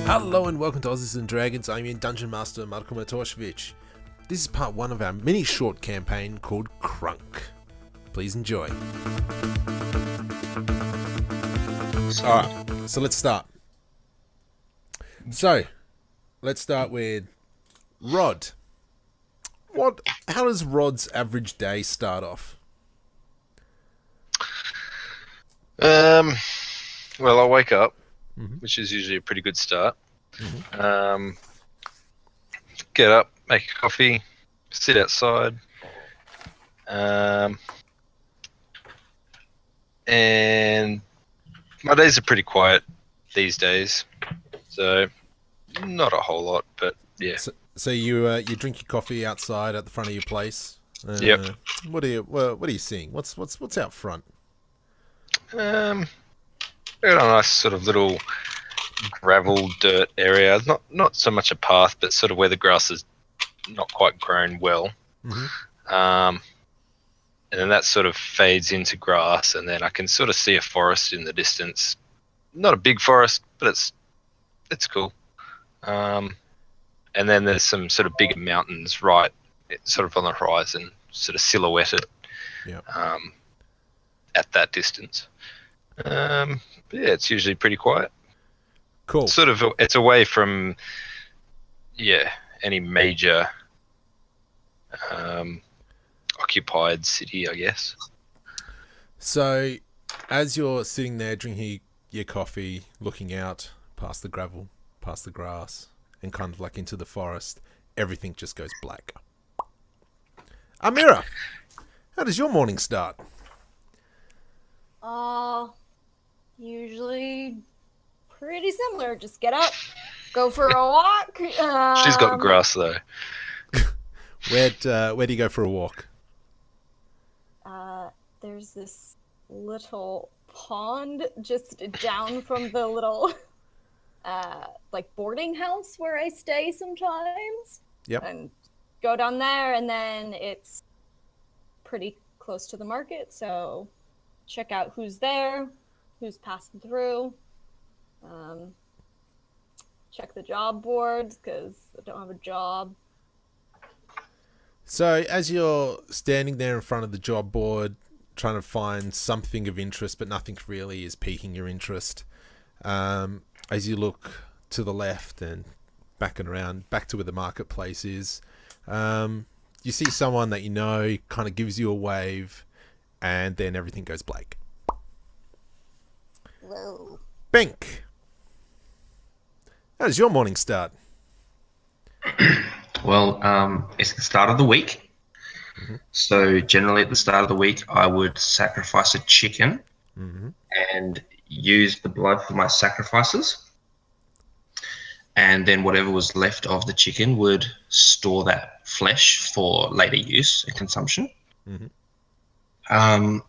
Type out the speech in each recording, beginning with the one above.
Hello and welcome to Aussies and Dragons. I'm your Dungeon Master, Marko Matoshevich. This is part 1 of our mini-short campaign called Crunk. Please enjoy. Alright, so let's start. Let's start with Rod. How does Rod's average day start off? Well, I wake up, which is usually a pretty good start. Get up, make a coffee, sit outside, and my days are pretty quiet these days, so not a whole lot, but yeah. So you drink your coffee outside at the front of your place. Yep. What are you seeing? What's out front? Got a nice sort of little gravel dirt area. Not so much a path, but sort of where the grass is not quite grown well. And then that sort of fades into grass, and then I can sort of see a forest in the distance. Not a big forest, but it's cool. And then there's some sort of bigger mountains right sort of on the horizon, sort of silhouetted at that distance. But yeah, it's usually pretty quiet. Cool. Sort of, it's away from, any major occupied city, I guess. So, as you're sitting there drinking your coffee, looking out past the gravel, past the grass, and kind of like into the forest, everything just goes black. Amira, how does your morning start? Usually pretty similar. Just get up, go for a walk. She's got grass though. Where do you go for a walk? There's this little pond just down from the little boarding house where I stay sometimes. Yep. And go down there, and then it's pretty close to the market, so check out who's there, who's passing through. Check the job boards because I don't have a job. So as you're standing there in front of the job board, trying to find something of interest, but nothing really is piquing your interest, as you look to the left and back and around, back to where the marketplace is, you see someone that you know, kind of gives you a wave, and then everything goes black. Whoa. Bink! How does your morning start? Well, it's the start of the week. So generally at the start of the week, I would sacrifice a chicken and use the blood for my sacrifices. And then whatever was left of the chicken would store that flesh for later use and consumption. And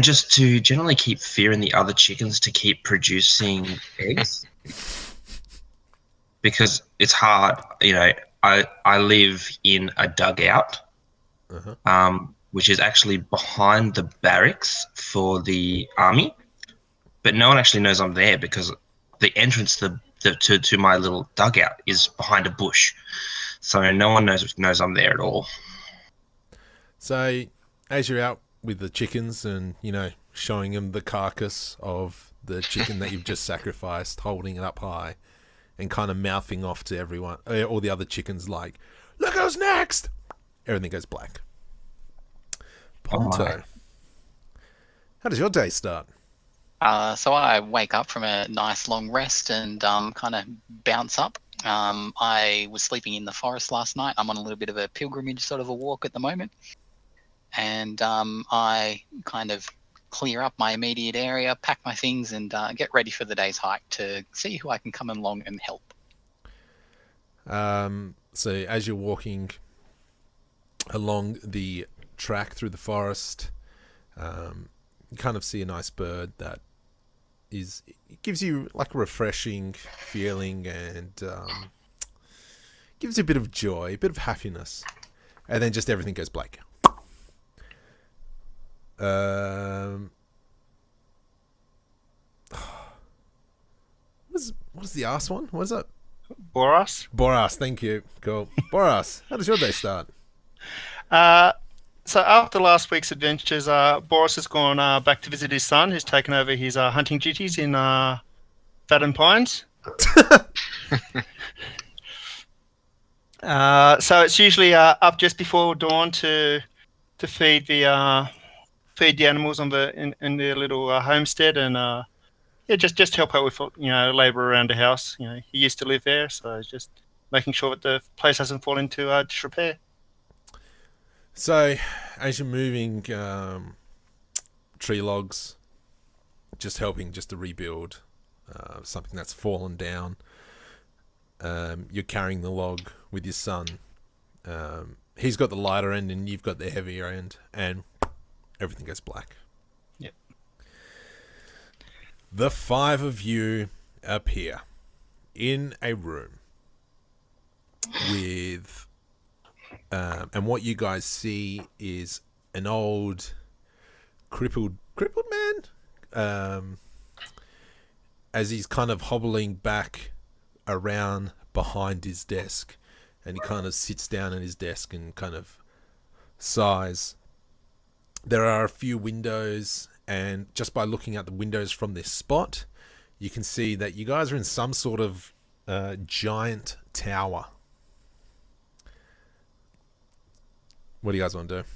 just to generally keep fear in the other chickens to keep producing eggs. Because it's hard, I live in a dugout, which is actually behind the barracks for the army, but no one actually knows I'm there because the entrance to my little dugout is behind a bush, so no one knows I'm there at all. So as you're out with the chickens and, showing them the carcass of the chicken that you've just sacrificed, holding it up high, and kind of mouthing off to everyone, all the other chickens, like, look who's next! Everything goes black. Ponto, how does your day start? So I wake up from a nice long rest and kind of bounce up. I was sleeping in the forest last night. I'm on a little bit of a pilgrimage sort of a walk at the moment. And I kind of clear up my immediate area, pack my things, and get ready for the day's hike to see who I can come along and help. So as you're walking along the track through the forest, you kind of see a nice bird that gives you like a refreshing feeling and gives you a bit of joy, a bit of happiness, and then just everything goes black. What is the ass one? What is it? Boras. Boras, thank you. Cool. Boras, how does your day start? So after last week's adventures, Boris has gone back to visit his son, who's taken over his hunting duties in Fadden Pines. So it's usually up just before dawn to feed the animals in their little homestead, and just help out with labour around the house. He used to live there, so it's just making sure that the place hasn't fallen into disrepair. So, as you're moving tree logs, just helping to rebuild something that's fallen down, you're carrying the log with your son. He's got the lighter end and you've got the heavier end, and everything goes black. Yep. The 5 of you appear in a room with... and what you guys see is an old crippled man, as he's kind of hobbling back around behind his desk, and he kind of sits down at his desk and kind of sighs. There are a few windows, and just by looking at the windows from this spot, you can see that you guys are in some sort of giant tower. What do you guys want to do?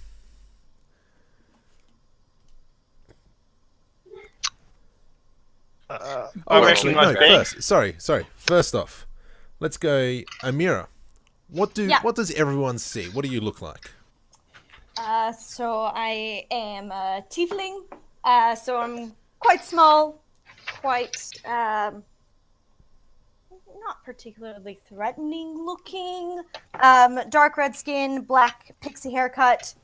First off, let's go Amira. What does everyone see? What do you look like? So I am a tiefling. So I'm quite small, quite not particularly threatening looking. Dark red skin, black pixie haircut,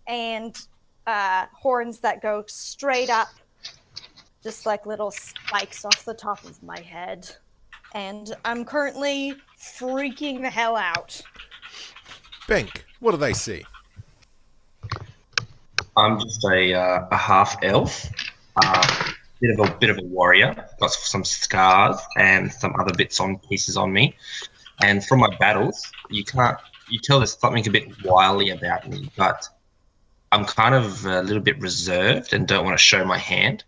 and horns that go straight up, just like little spikes off the top of my head. And I'm currently freaking the hell out. Bank, what do they see? I'm just a half elf, bit of a warrior. Got some scars and some other bits on pieces on me. And from my battles, you tell there's something a bit wily about me, but I'm kind of a little bit reserved and don't want to show my hand.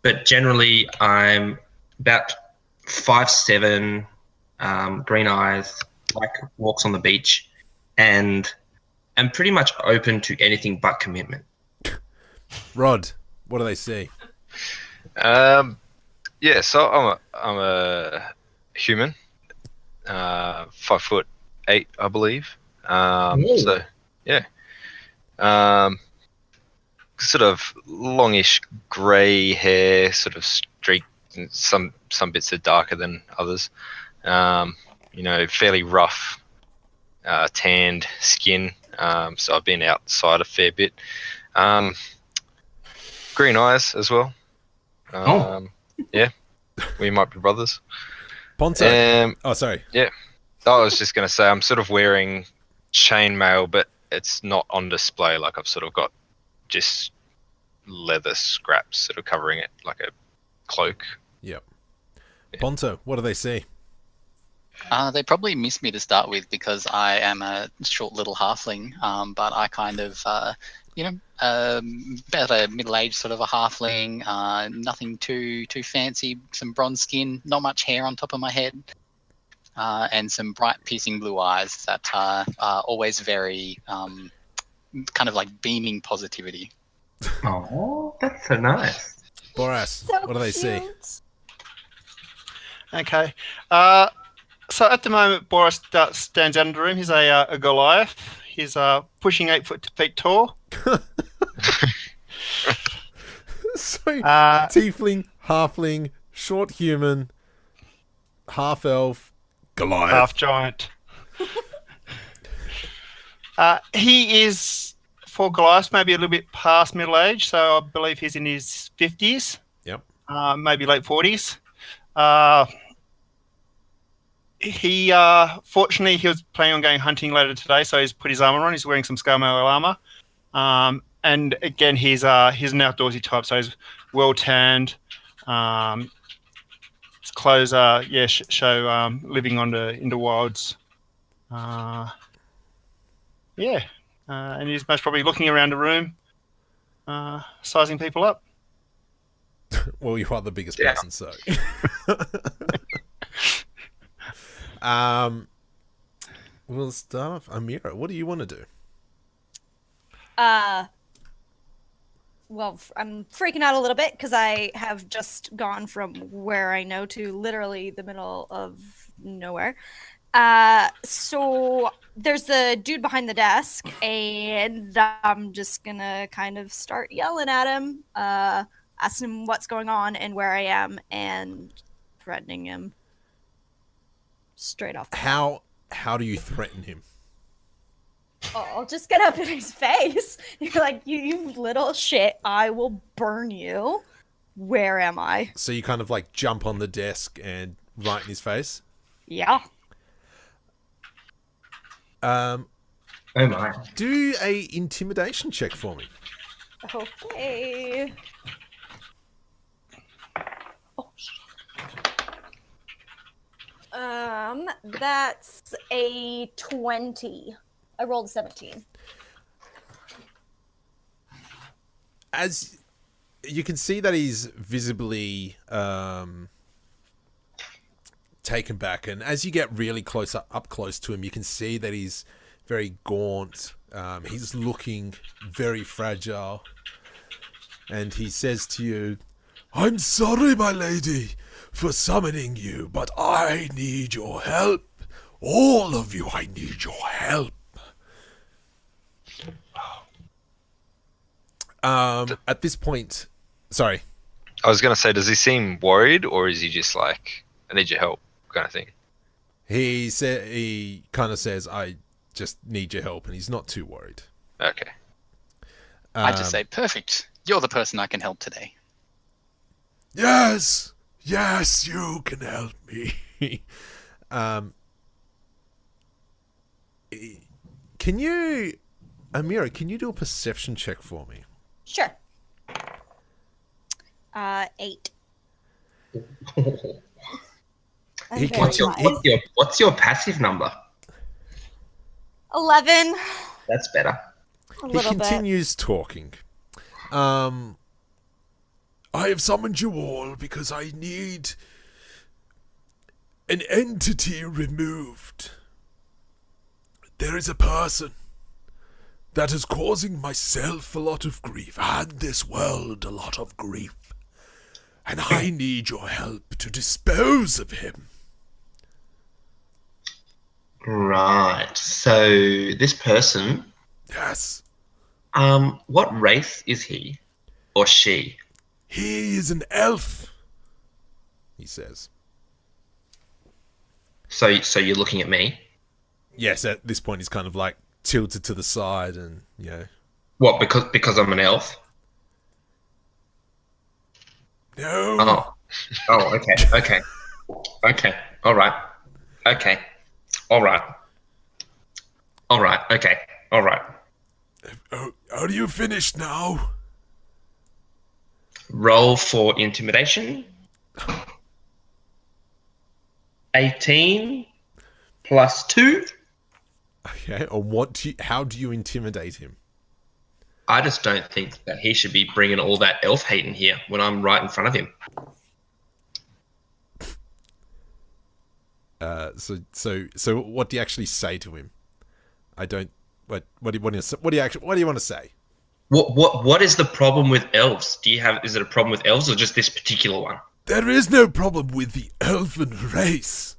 But generally, I'm about 5'7", green eyes, like walks on the beach, and I'm pretty much open to anything but commitment. Rod, what do they see? Yeah, so I'm a human, 5'8", I believe. So yeah, sort of longish grey hair, sort of streaked. And some bits are darker than others. Fairly rough, tanned skin. So I've been outside a fair bit. Green eyes as well. Yeah, we might be brothers. Ponto. Sorry. Yeah, I was just going to say I'm sort of wearing chainmail, but it's not on display. Like I've sort of got just leather scraps sort of covering it, like a cloak. Yep. Ponto, what do they see? They probably missed me to start with because I am a short little halfling, but I kind of, about a middle-aged sort of a halfling, nothing too fancy, some bronze skin, not much hair on top of my head, and some bright piercing blue eyes that are always very kind of like beaming positivity. Oh, that's so nice. Boras, So what do they see? cute. Okay. So at the moment, Boris stands out in the room. He's a Goliath. He's pushing 8 feet tall. So, tiefling, halfling, short human, half elf, Goliath. Half giant. He is, for Goliath, maybe a little bit past middle age. So I believe he's in his 50s. Yep. Maybe late 40s. Fortunately, he was planning on going hunting later today, so he's put his armor on. He's wearing some scale-mail armor. And again, he's an outdoorsy type, so he's well tanned, clothes show living in the wilds. And he's most probably looking around the room, sizing people up. Well, you are the biggest person, so. We'll start off. Amira, what do you want to do? Well, I'm freaking out a little bit because I have just gone from where I know to literally the middle of nowhere. So there's the dude behind the desk, and I'm just gonna kind of start yelling at him, asking him what's going on and where I am, and threatening him straight off. How do you threaten him? Oh, I'll just get up in his face. You're like, you little shit, I will burn you. Where am I? So you kind of like jump on the desk and right in his face? Yeah. Oh my. Do a intimidation check for me. Okay. Oh, shit. That's a 20. I rolled a 17. As you can see that he's visibly taken back, and as you get really up close to him, you can see that he's very gaunt. He's looking very fragile, and he says to you, "I'm sorry, my lady, for summoning you, but I need your help. All of you, I need your help." At this point, sorry. I was going to say, does he seem worried, or is he just like, I need your help kind of thing? He kind of says, "I just need your help," and he's not too worried. Okay. I just say, perfect. You're the person I can help today. Yes, you can help me. Can you, Amira? Can you do a perception check for me? Sure. 8. What's your passive number? 11. That's better. He continues talking. I have summoned you all because I need an entity removed. There is a person that is causing myself a lot of grief and this world a lot of grief. And I need your help to dispose of him. Right. So this person, Yes. what race is he or she? He is an elf, he says. So you're looking at me? Yes, at this point he's kind of like tilted to the side and, you know. What, because I'm an elf? No. Oh, okay. Okay, all right. Okay, all right. All right, okay, all right. Oh, are you finished now? Roll for intimidation. 18 plus 2. Okay, how do you intimidate him? I just don't think that he should be bringing all that elf hate in here when I'm right in front of him. So what do you actually say to him? What do you want to say? What is the problem with elves? Is it a problem with elves or just this particular one? There is no problem with the elven race.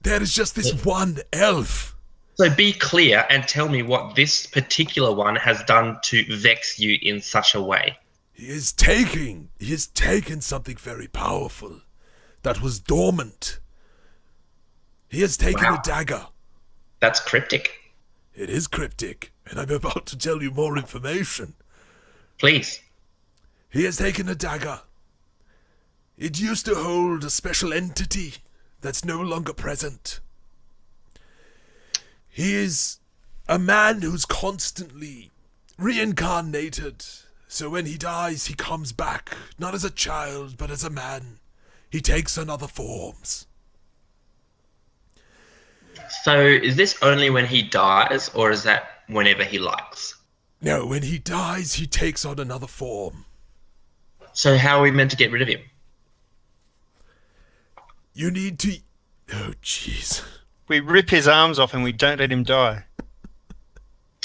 There is just this one elf. So be clear and tell me what this particular one has done to vex you in such a way. He has taken something very powerful that was dormant. He has taken a dagger. That's cryptic. It is cryptic, and I'm about to tell you more information. Please. He has taken a dagger. It used to hold a special entity that's no longer present. He is a man who's constantly reincarnated. So when he dies, he comes back, not as a child, but as a man. he takes on other forms. So is this only when he dies, or is that whenever he likes? No, when he dies, he takes on another form. So how are we meant to get rid of him? You need to... Oh, jeez. We rip his arms off and we don't let him die.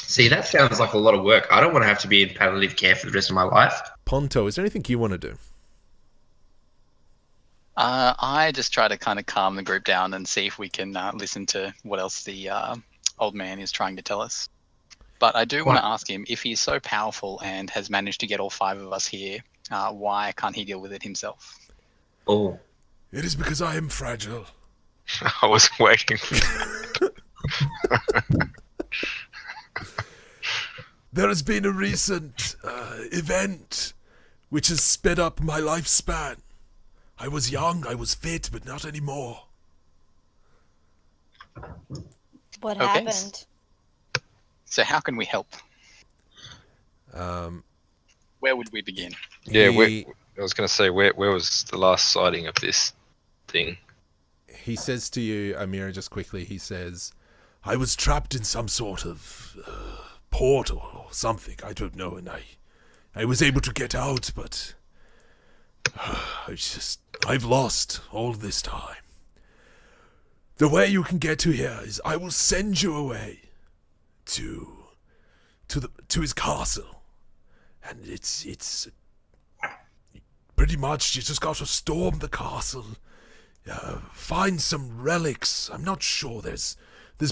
See, that sounds like a lot of work. I don't want to have to be in palliative care for the rest of my life. Ponto, is there anything you want to do? I just try to kind of calm the group down and see if we can listen to what else the old man is trying to tell us. But I do want to ask him, if he's so powerful and has managed to get all 5 of us here, why can't he deal with it himself? Oh. It is because I am fragile. I was waiting for that. There has been a recent event which has sped up my lifespan. I was young, I was fit, but not anymore. What Okay. happened? So how can we help? Where would we begin? Yeah, I was going to say, where was the last sighting of this thing? He says to you, Amira, just quickly, he says, I was trapped in some sort of portal or something, I don't know, and I was able to get out, but I've lost all this time. The way you can get to here is I will send you away to his castle, and it's pretty much you just got to storm the castle, find some relics. I'm not sure, there's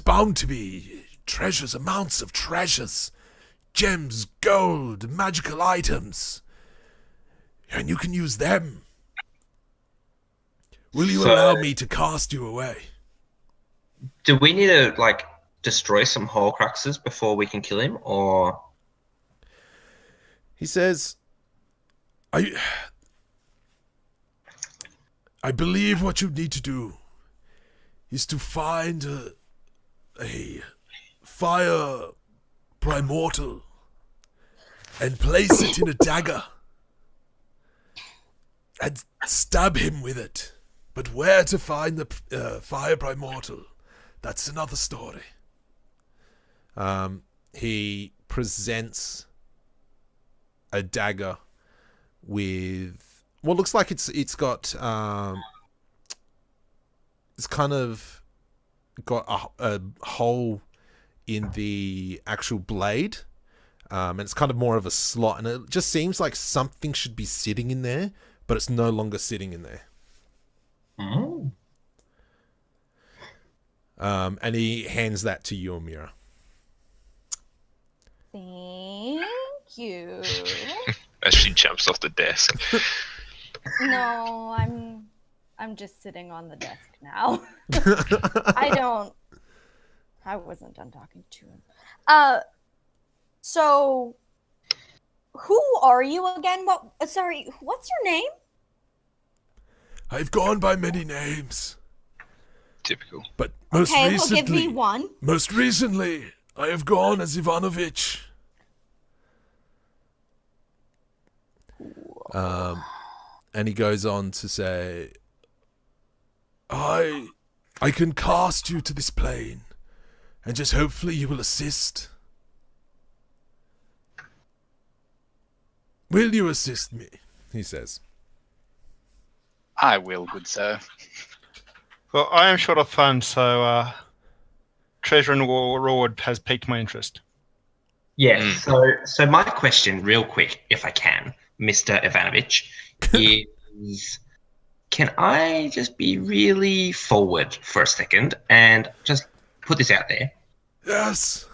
bound to be treasures, amounts of treasures, gems, gold, magical items, and you can use them. Will you allow me to cast you away? Do we need to, destroy some Horcruxes before we can kill him, or...? He says, I believe what you need to do is to find a fire primordial and place it in a dagger and stab him with it. But where to find the fire primordial, that's another story. He presents a dagger with what looks like it's got it's kind of got a hole in the actual blade, and it's kind of more of a slot, and it just seems like something should be sitting in there, but it's no longer sitting in there. Oh. And he hands that to you, Amira. Thank you. As she jumps off the desk. No, I'm just sitting on the desk now. I wasn't done talking to him. So who are you again? What's your name? I've gone by many names, Typical. but most Okay, recently, well, give me one. Most recently, I have gone as Ivanovich. And he goes on to say, I can cast you to this plane, and just hopefully you will assist. Will you assist me? He says. I will, good sir. Well, I am short of funds, so treasure and reward has piqued my interest. Yeah, so my question, real quick, if I can, Mr. Ivanovich, is can I just be really forward for a second and just put this out there? Yes.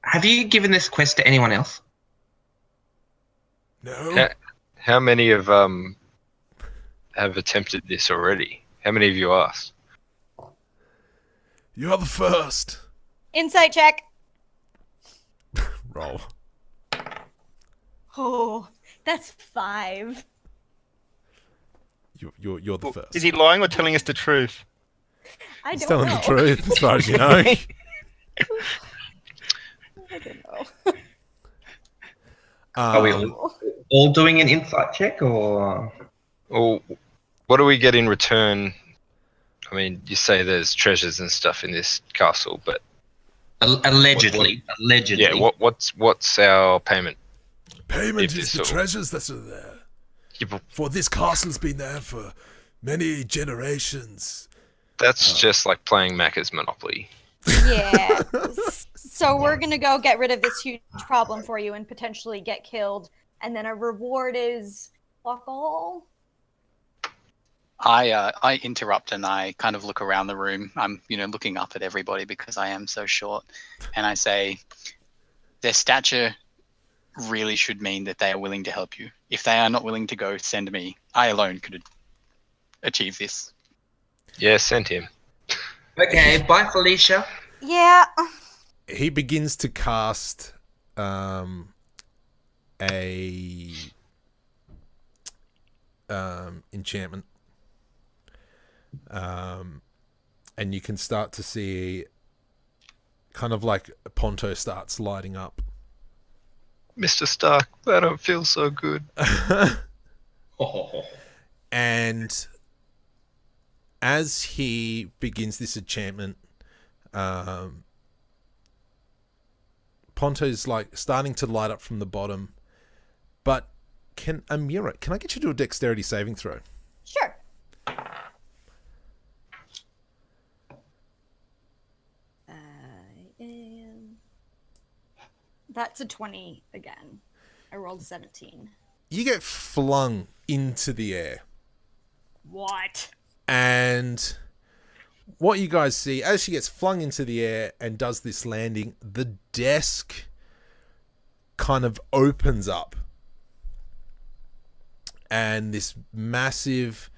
Have you given this quest to anyone else? No. How many have attempted this already? How many of you asked? You are the first. Insight check. Roll. Oh, that's 5. You're the first. Is he lying or telling us the truth? I He's don't telling know. the truth, as far as you know. I don't know. Are we all doing an insight check, or...? Well, What do we get in return? I mean, you say there's treasures and stuff in this castle, but Allegedly. yeah, what's our payment? Payment If is it's the all- treasures that are there. Yeah, but For this castle's been there for many generations. that's just like playing Macca's Monopoly. Yeah. So we're gonna go get rid of this huge problem for you and potentially get killed, and then our reward is fuck all. I interrupt and I kind of look around the room. I'm, looking up at everybody because I am so short. And I say, their stature really should mean that they are willing to help you. If they are not willing to go, send me. I alone could achieve this. Yeah, send him. Okay, bye, Felicia. Yeah. He begins to cast a enchantment. And you can start to see kind of like Ponto starts lighting up. Mr. Stark, I don't feel so good. And as he begins this enchantment, Ponto's like starting to light up from the bottom. But can I get you to do a dexterity saving throw? Sure. That's a 20 again. I rolled a 17. You get flung into the air. What? And what you guys see as she gets flung into the air and does this landing, the desk kind of opens up. And this massive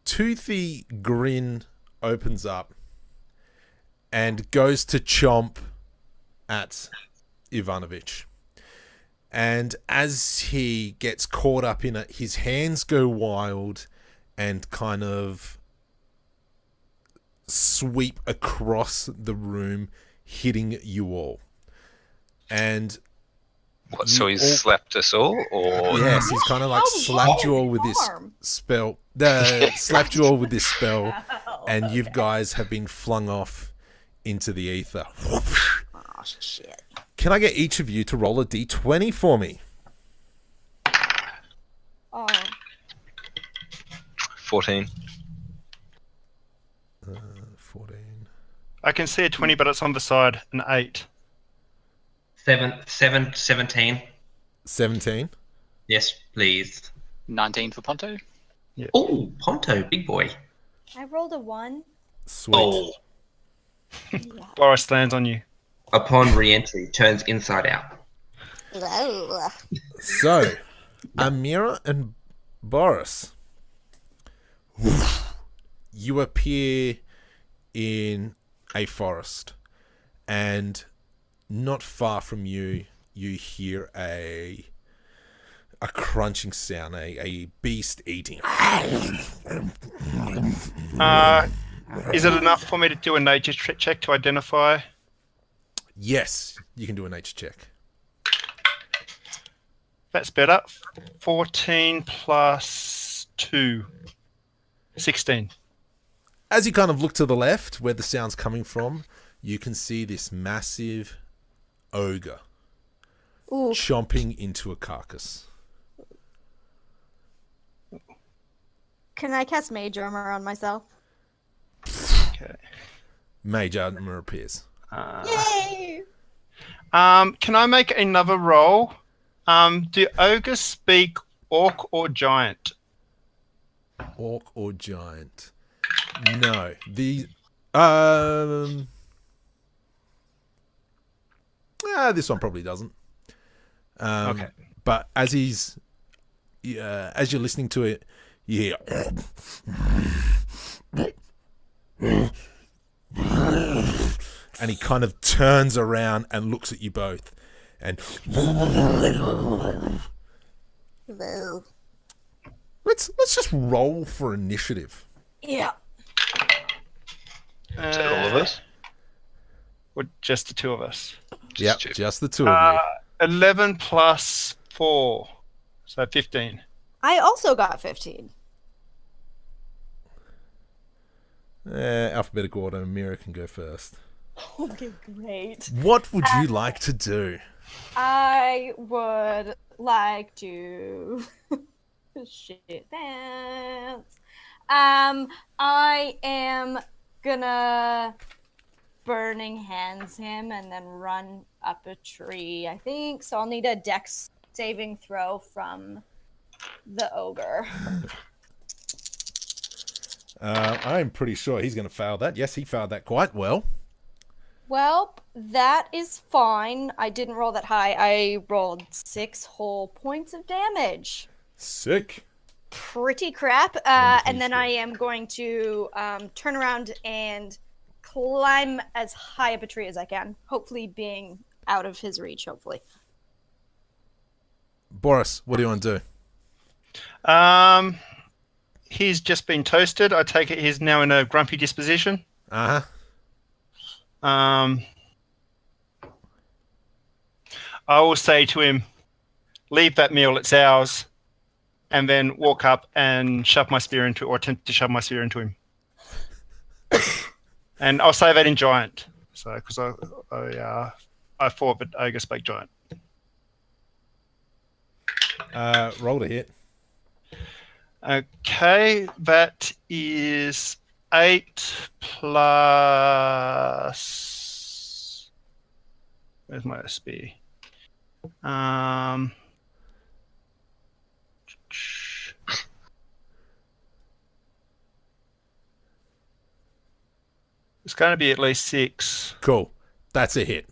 toothy grin opens up and goes to chomp at Ivanovich. And as he gets caught up in it, his hands go wild and kind of sweep across the room, hitting you all. And What, so he's slapped us all, or yes, he's kind of like slapped you all with this spell. Slapped you all with this spell, and you guys have been flung off into the ether. Oh, shit. Can I get each of you to roll a d20 for me? Oh. 14? 14. I can see a 20, but it's on the side. An 8. 17. 17. Yes, please. 19 for Ponto. Oh, Ponto, big boy. I rolled a 1. Sweet. Oh, Yeah. Boris lands on you. upon re-entry, turns inside out. So, Amira and Boris, you appear in a forest, and not far from you, you hear a crunching sound, a beast eating. Is it enough for me to do a nature check to identify? Yes, you can do a nature check. That's better. 14 plus 2. 16. As you kind of look to the left, where the sound's coming from, you can see this massive ogre Ooh. chomping into a carcass. Can I cast Mage Armor on myself? Okay. Mage armor appears. Yay! Can I make another roll? Do ogres speak orc or giant? Orc or giant? No. This one probably doesn't. Okay. But as as you're listening to it, you hear. And he kind of turns around and looks at you both. And let's just roll for initiative. Yeah. Is that all of us? Or just the two of us? Yep, two. just the two of you. 11 plus 4. So 15. I also got 15. Alphabetical order. Mira can go first. Okay, great. What would you like to do? I would like to shit dance. I am gonna burning hands him and then run up a tree, I think. So I'll need a dex saving throw from the ogre. I'm pretty sure he's going to fail that. Yes, he failed that quite well. Well, that is fine. I didn't roll that high. I rolled 6 whole points of damage. Sick. Pretty crap. And then I am going to turn around and climb as high up a tree as I can. Hopefully being out of his reach, hopefully. Boris, what do you want to do? He's just been toasted. I take it he's now in a grumpy disposition. Uh-huh. I will say to him, leave that meal, it's ours, and then walk up and shove my spear into, or attempt to shove my spear into him. And I'll say that in giant, so because I fought but ogre spoke giant. Roll to hit. Okay, that is 8 plus. Where's my spear? It's going to be at least 6. Cool. That's a hit.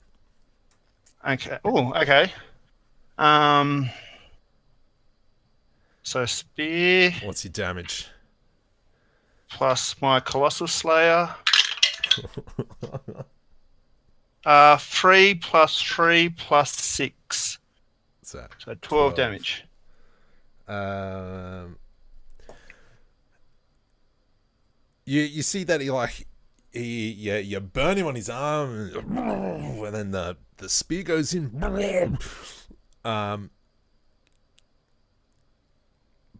Okay. Oh, okay. So spear What's your damage? plus my Colossal Slayer. 3 plus 3 plus 6. What's that? So 12 damage. You see that you burn him on his arm, and then the spear goes in.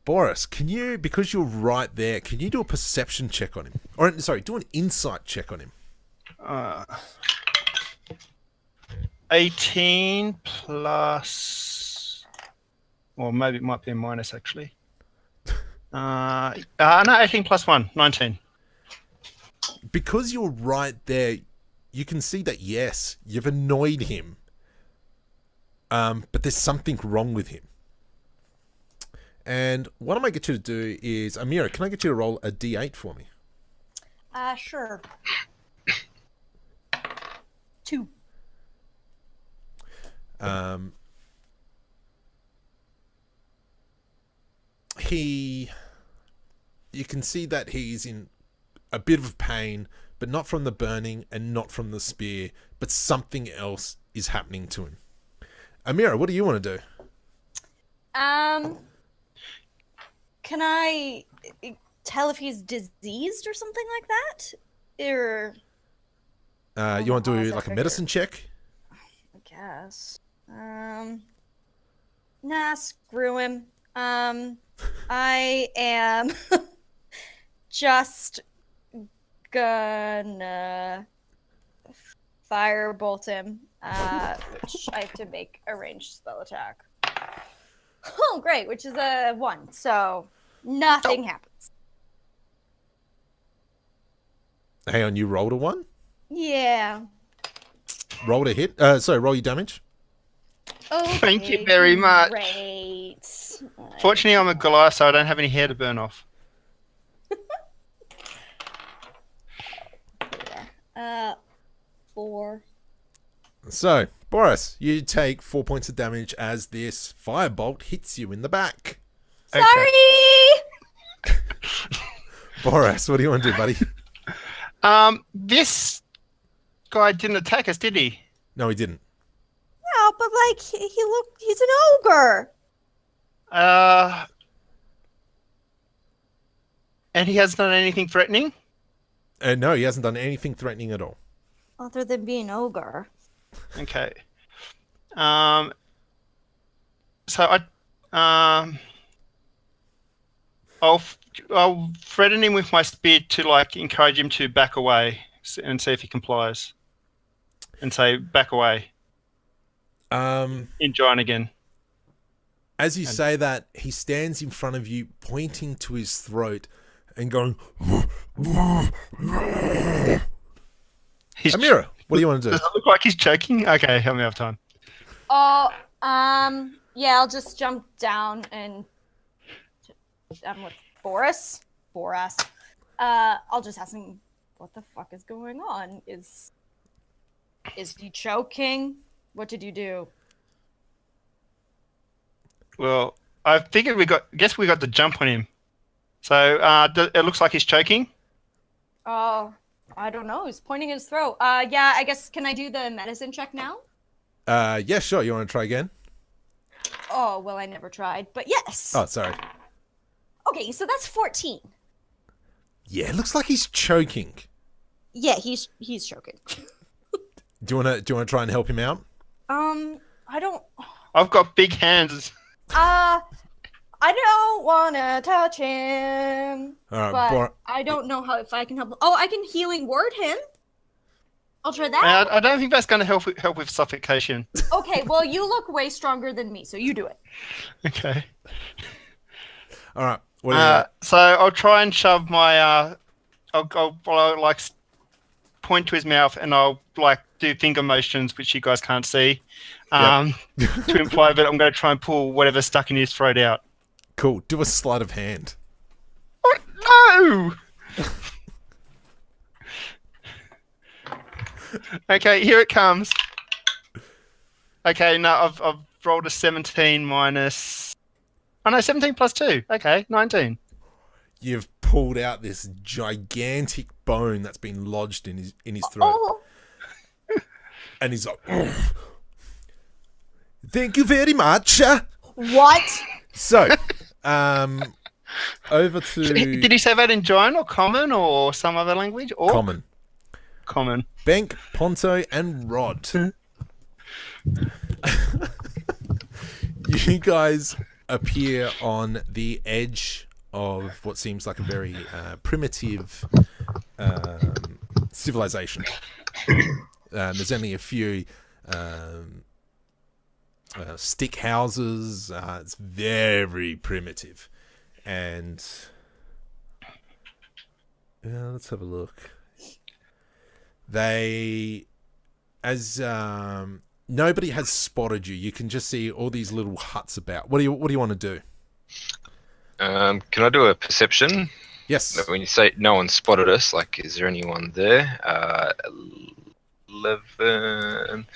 Boris, can you, because you're right there, can you do a perception check on him? Or sorry, do an insight check on him. 18 plus, or maybe it might be a minus actually. No, 18 plus 1, 19. Because you're right there, you can see that, yes, you've annoyed him. But there's something wrong with him. And what I might get you to do is, Amira, can I get you to roll a d8 for me? Sure. 2. You can see that he's in a bit of pain, but not from the burning and not from the spear, but something else is happening to him. Amira, what do you want to do? Can I tell if he's diseased or something like that? Or You want to how do is that like a medicine check? I guess. Nah, screw him. I am just gonna firebolt him, which I have to make a ranged spell attack. Oh, great, which is a 1, so nothing happens. Hang on, you rolled a 1? Yeah. Rolled a hit? Sorry, roll your damage. Okay, Thank you very much. Great. Fortunately, I'm a Goliath, so I don't have any hair to burn off. 4. So, Boris, you take 4 points of damage as this firebolt hits you in the back. Sorry! Boris, what do you want to do, buddy? This guy didn't attack us, did he? No, he didn't. No, but like, he's an ogre. And he hasn't done anything threatening? No, he hasn't done anything threatening at all. Other than being ogre. Okay. So I'll threaten him with my spear to like encourage him to back away and see if he complies. And say back away. In giant again. As you say that, he stands in front of you, pointing to his throat and going. Amira, what do you want to do? Does it look like he's choking? Okay, help me have time. Oh, yeah, I'll just jump down and I'm with Boris. I'll just ask him, what the fuck is going on? Is he choking? What did you do? Well, I figured we got the jump on him. So it looks like he's choking. Oh, I don't know. He's pointing his throat. Yeah, I guess, can I do the medicine check now? Yeah, sure. You want to try again? Oh, well, I never tried, but yes. Oh, sorry. Okay, so that's 14. Yeah, it looks like he's choking. Yeah, he's choking. Do you want to try and help him out? I don't. I've got big hands. I don't want to touch him. All right, but I don't know if I can help him. Oh, I can healing word him. I'll try that. I don't think that's going to help with suffocation. Okay, well, you look way stronger than me, so you do it. Okay. All right. What do you so I'll try and shove my. I'll like point to his mouth and I'll like do finger motions, which you guys can't see, to imply that I'm going to try and pull whatever's stuck in his throat out. Cool. Do a sleight of hand. Oh, no! Okay, here it comes. Okay, no, I've rolled a 17 minus. Oh no, 17 plus 2. Okay, 19. You've pulled out this gigantic bone that's been lodged in his throat. Oh. And he's like, "Oh, thank you very much." What? So, over to... Did he say that in giant or common or some other language? Or Common. Common. Bank, Ponto, and Rod. You guys appear on the edge of what seems like a very primitive civilization. There's only a few stick houses. It's very primitive. And let's have a look. Nobody has spotted you. You can just see all these little huts about. What do you want to do? Can I do a perception? Yes. When you say no one spotted us, like, is there anyone there? 11,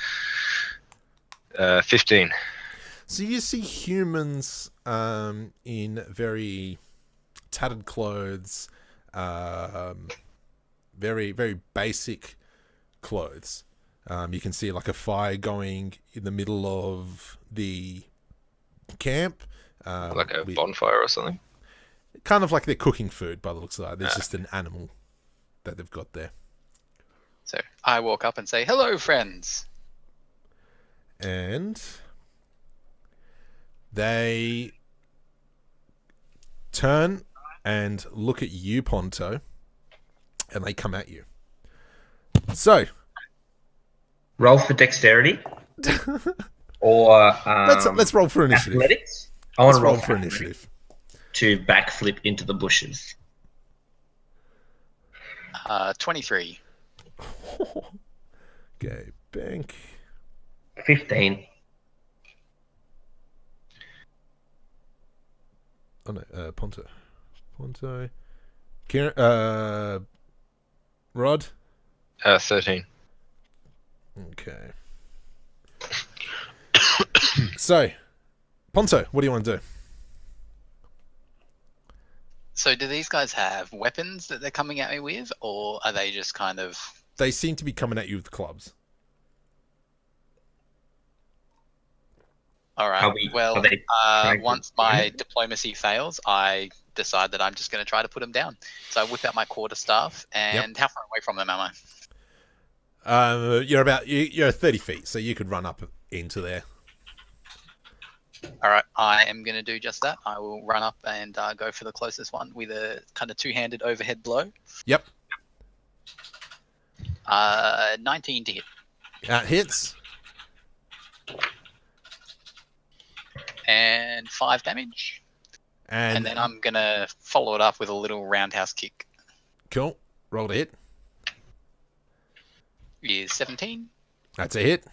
15. So you see humans in very tattered clothes, very, very basic clothes. You can see like a fire going in the middle of the camp. Like a bonfire or something? Kind of like they're cooking food by the looks of it. There's just an animal that they've got there. So I walk up and say, "Hello, friends." And they turn and look at you, Ponto, and they come at you. So, roll for dexterity, or let's roll for initiative. Athletics. I want to roll for initiative to backflip into the bushes. 23. Okay, bank. 15. Oh no, Ponto. Kieran, Rod. 13. Okay. So, Ponto, what do you want to do? So do these guys have weapons that they're coming at me with, or are they just kind of... They seem to be coming at you with clubs. All right. Once my diplomacy fails, I decide that I'm just going to try to put them down. So I whip out my quarterstaff, and how far away from them am I? You're 30 feet, so you could run up into there. All right, I am going to do just that. I will run up and go for the closest one with a kind of two-handed overhead blow. Yep. 19 to hit. That hits. And 5 damage. And And then I'm going to follow it up with a little roundhouse kick. cool. Roll to hit. Is 17. That's a hit.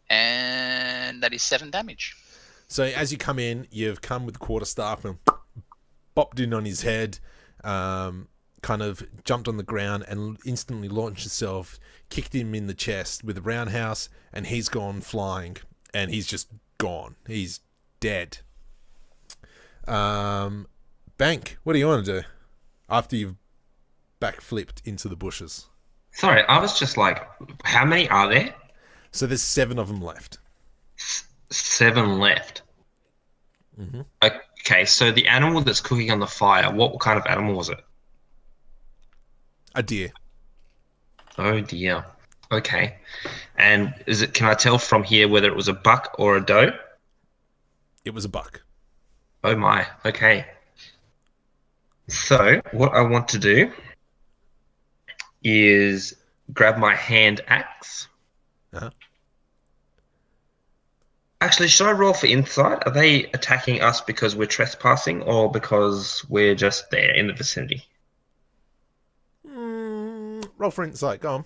And that is 7 damage. So as you come in, you've come with the quarterstaff and bopped in on his head, kind of jumped on the ground and instantly launched yourself, kicked him in the chest with a roundhouse, and he's gone flying, and he's just gone. He's dead. Bank, what do you want to do after you've backflipped into the bushes? Sorry, I was just like, how many are there? So there's 7 of them left. 7 left. Mm-hmm. Okay, so the animal that's cooking on the fire, what kind of animal was it? A deer. Oh dear. Okay. And can I tell from here whether it was a buck or a doe? It was a buck. Oh my. Okay. So what I want to do is grab my hand axe. Uh-huh. Actually, should I roll for insight? Are they attacking us because we're trespassing or because we're just there in the vicinity? Roll for insight. Go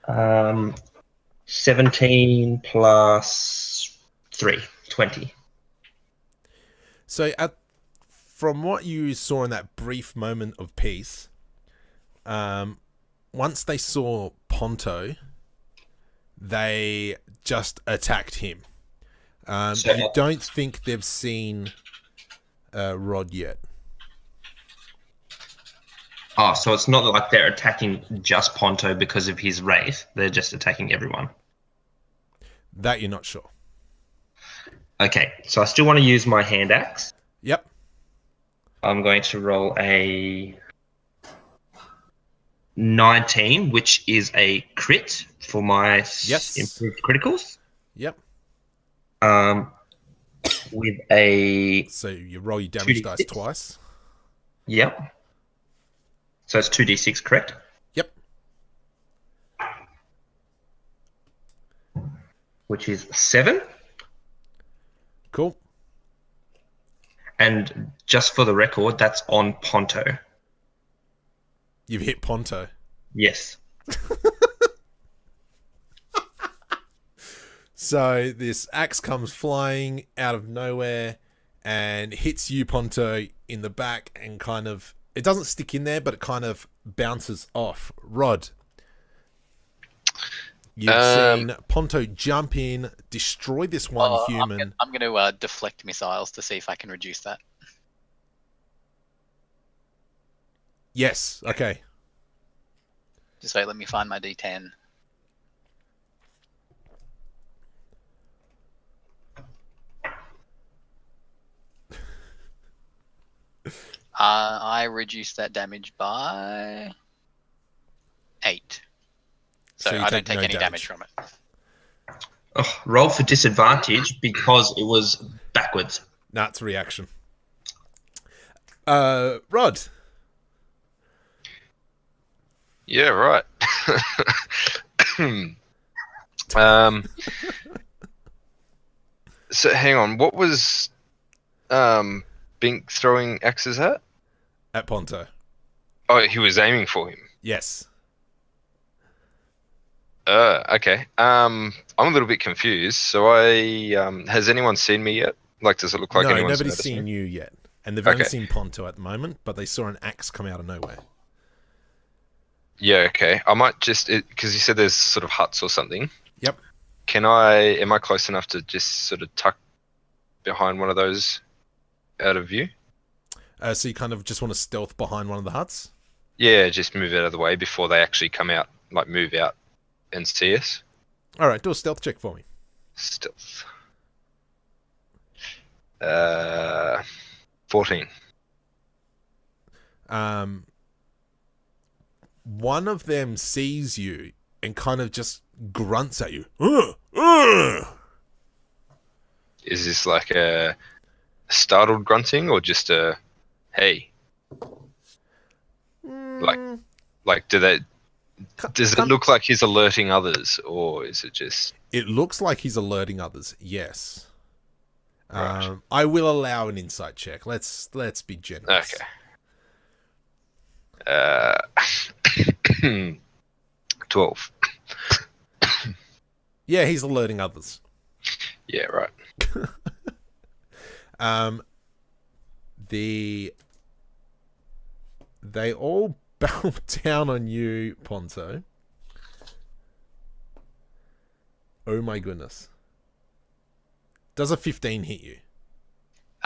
on. 17 plus 3, 20. So from what you saw in that brief moment of peace, once they saw Ponto, they just attacked him. You don't think they've seen Rod yet. Oh, so it's not like they're attacking just Ponto because of his wraith. They're just attacking everyone. That you're not sure. Okay, so I still want to use my hand axe. Yep. I'm going to roll a 19, which is a crit for my improved criticals. Yep. With a... So you roll your damage dice twice. Yep. So it's 2d6, correct? Yep. Which is 7. Cool. And just for the record, that's on Ponto. You've hit Ponto. Yes. So this axe comes flying out of nowhere and hits you, Ponto, in the back, and kind of... It doesn't stick in there, but it kind of bounces off. Rod, you've seen Ponto jump in, destroy this one human. I'm going to deflect missiles to see if I can reduce that. Yes, okay. Just wait, let me find my D10. I reduced that damage by 8. So you I don't take take no any damage. damage from it. Oh, roll for disadvantage because it was backwards. Nah, it's a reaction. Rod. Yeah, right. So hang on, what was Bink throwing axes at? At Ponto. Oh, he was aiming for him. Yes. Okay. I'm a little bit confused. So has anyone seen me yet? Like, does it look like no, anyone's nobody's noticed seen me? you yet. And they've only Okay. seen Ponto at the moment, but they saw an axe come out of nowhere. Yeah, okay. I might just, because you said there's sort of huts or something. Yep. Am I close enough to just sort of tuck behind one of those out of view? So you kind of just want to stealth behind one of the huts? Yeah, just move out of the way before they actually come out, like move out and see us. All right, do a stealth check for me. Stealth. 14. One of them sees you and kind of just grunts at you. "Ugh, Ugh! Is this like a startled grunting or just a hey? Like does it look like he's alerting others, or is it just? It looks like he's alerting others. Yes. Right. I will allow an insight check. Let's be generous. Okay. 12. Yeah, he's alerting others. Yeah, right. They all bow down on you, Ponto. Oh my goodness. Does a 15 hit you?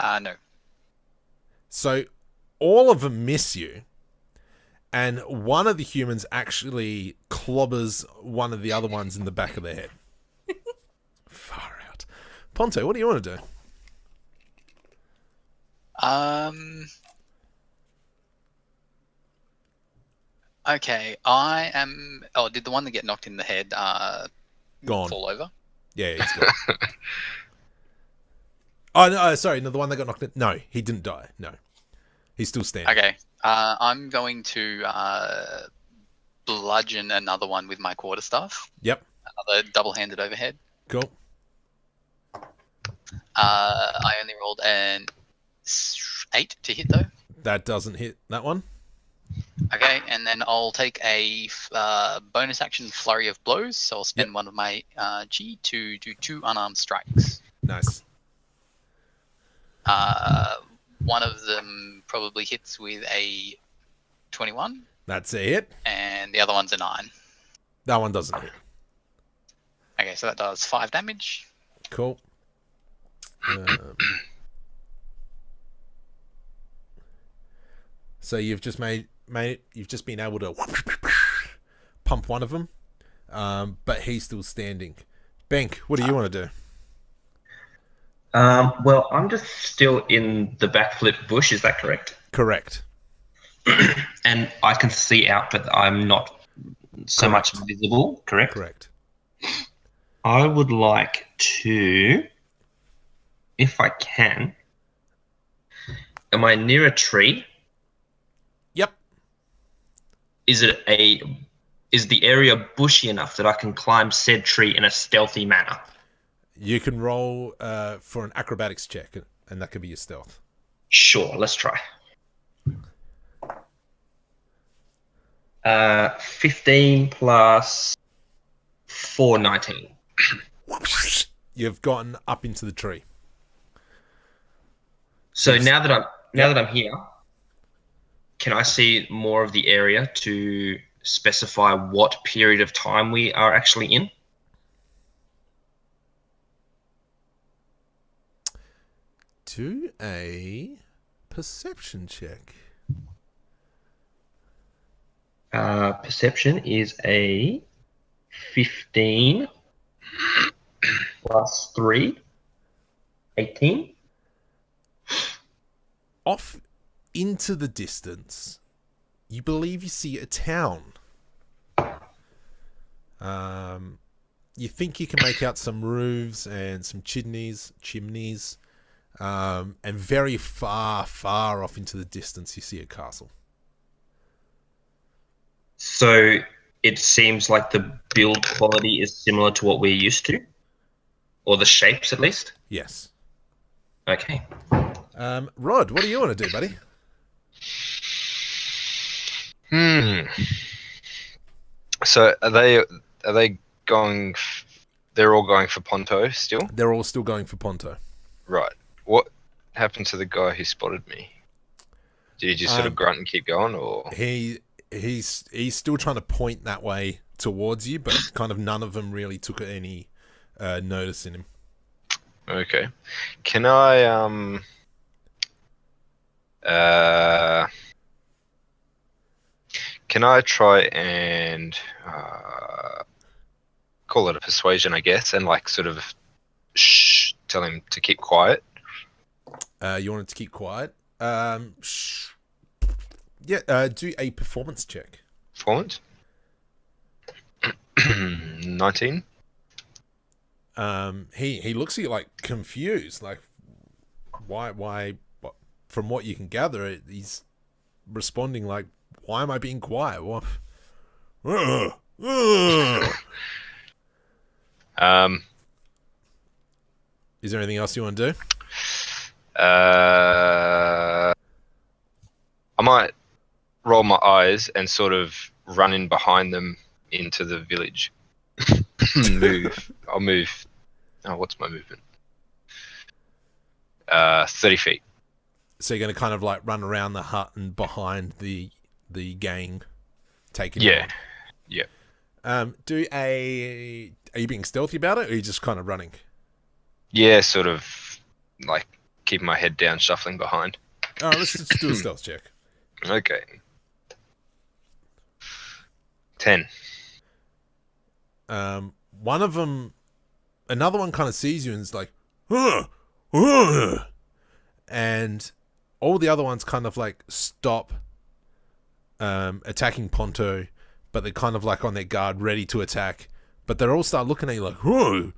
No. So all of them miss you, and one of the humans actually clobbers one of the other ones in the back of the head. Far out. Ponto, what do you want to do? Okay, I am. Oh, did the one that get knocked in the head Gone. fall over? Yeah, he's gone. Oh, no, sorry. No, the one that got knocked in. No, he didn't die. No. He's still standing. Okay, I'm going to bludgeon another one with my quarterstaff. Yep. Another double-handed overhead. Cool. I only rolled an 8 to hit, though. That doesn't hit that one. Okay, and then I'll take a bonus action flurry of blows. So I'll spend one of my chi to do 2 unarmed strikes. Nice. One of them probably hits with a 21. That's a hit. And the other one's a 9. That one doesn't hit. Okay, so that does 5 damage. Cool. So you've just you've just been able to pump one of them, but he's still standing. Bank, what do you want to do? Well, I'm just still in the backflip bush. Is that correct? Correct. And I can see out, but I'm not so much visible. Correct. Correct. I would like to, if I can. Am I near a tree? Yep. Is the area bushy enough that I can climb said tree in a stealthy manner? You can roll for an acrobatics check, and that could be your stealth. Sure, let's try. 15 plus 4, 19. You've gotten up into the tree. So now that I'm here, can I see more of the area to specify what period of time we are actually in? Do a perception check. Perception is a 15 plus 3, 18. Off into the distance, you believe you see a town. You think you can make out some roofs and some chimneys, and very far off into the distance, you see a castle. So it seems like the build quality is similar to what we're used to, or the shapes at least. Yes. Okay. Rod, what do you want to do, buddy? So are they going? They're all going for Ponto still. They're all still going for Ponto. Right. What happened to the guy who spotted me? Did he just sort of grunt and keep going, or he's still trying to point that way towards you, but kind of none of them really took any notice in him. Okay. Can I try and call it a persuasion, I guess, and like sort of tell him to keep quiet? You want it to keep quiet? Do a performance check. Performance? 19. he looks at you like confused, like why? From what you can gather, he's responding like, "Why am I being quiet? What?" Is there anything else you want to do? I might roll my eyes and sort of run in behind them into the village. I'll move. Oh, what's my movement? 30 feet. So you're going to kind of like run around the hut and behind the gang, taking Yeah. on. Yeah. Are you being stealthy about it, or are you just kind of running? Yeah, sort of like keeping my head down, shuffling behind. All right, let's just do a stealth check. Okay. 10. One of them, another one kind of sees you and is like, and all the other ones kind of like stop attacking Ponto, but they're kind of like on their guard, ready to attack. But they all start looking at you like, and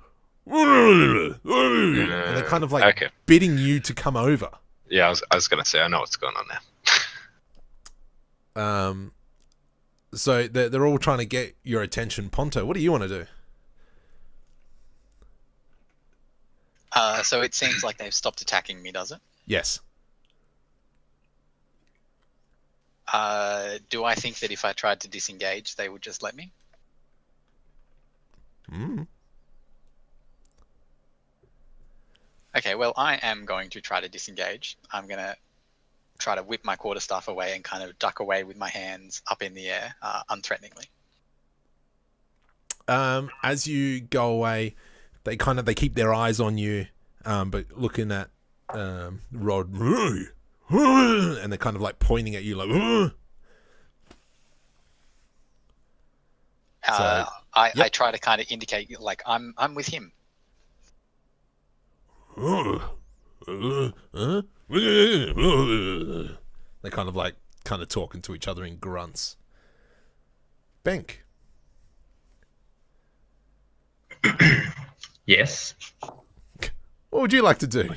they're kind of like bidding you to come over. Yeah, I was gonna say I know what's going on now. So they're all trying to get your attention. Ponto, what do you want to do? So it seems like they've stopped attacking me, does it? Yes. Do I think that if I tried to disengage, they would just let me? Okay, well, I am going to try to disengage. I'm going to try to whip my quarterstaff away and kind of duck away with my hands up in the air, unthreateningly. As you go away, they keep their eyes on you, but looking at Rod, and they're kind of like pointing at you like. I try to kind of indicate like I'm with him. They kind of talking to each other in grunts. Bank. Yes. What would you like to do?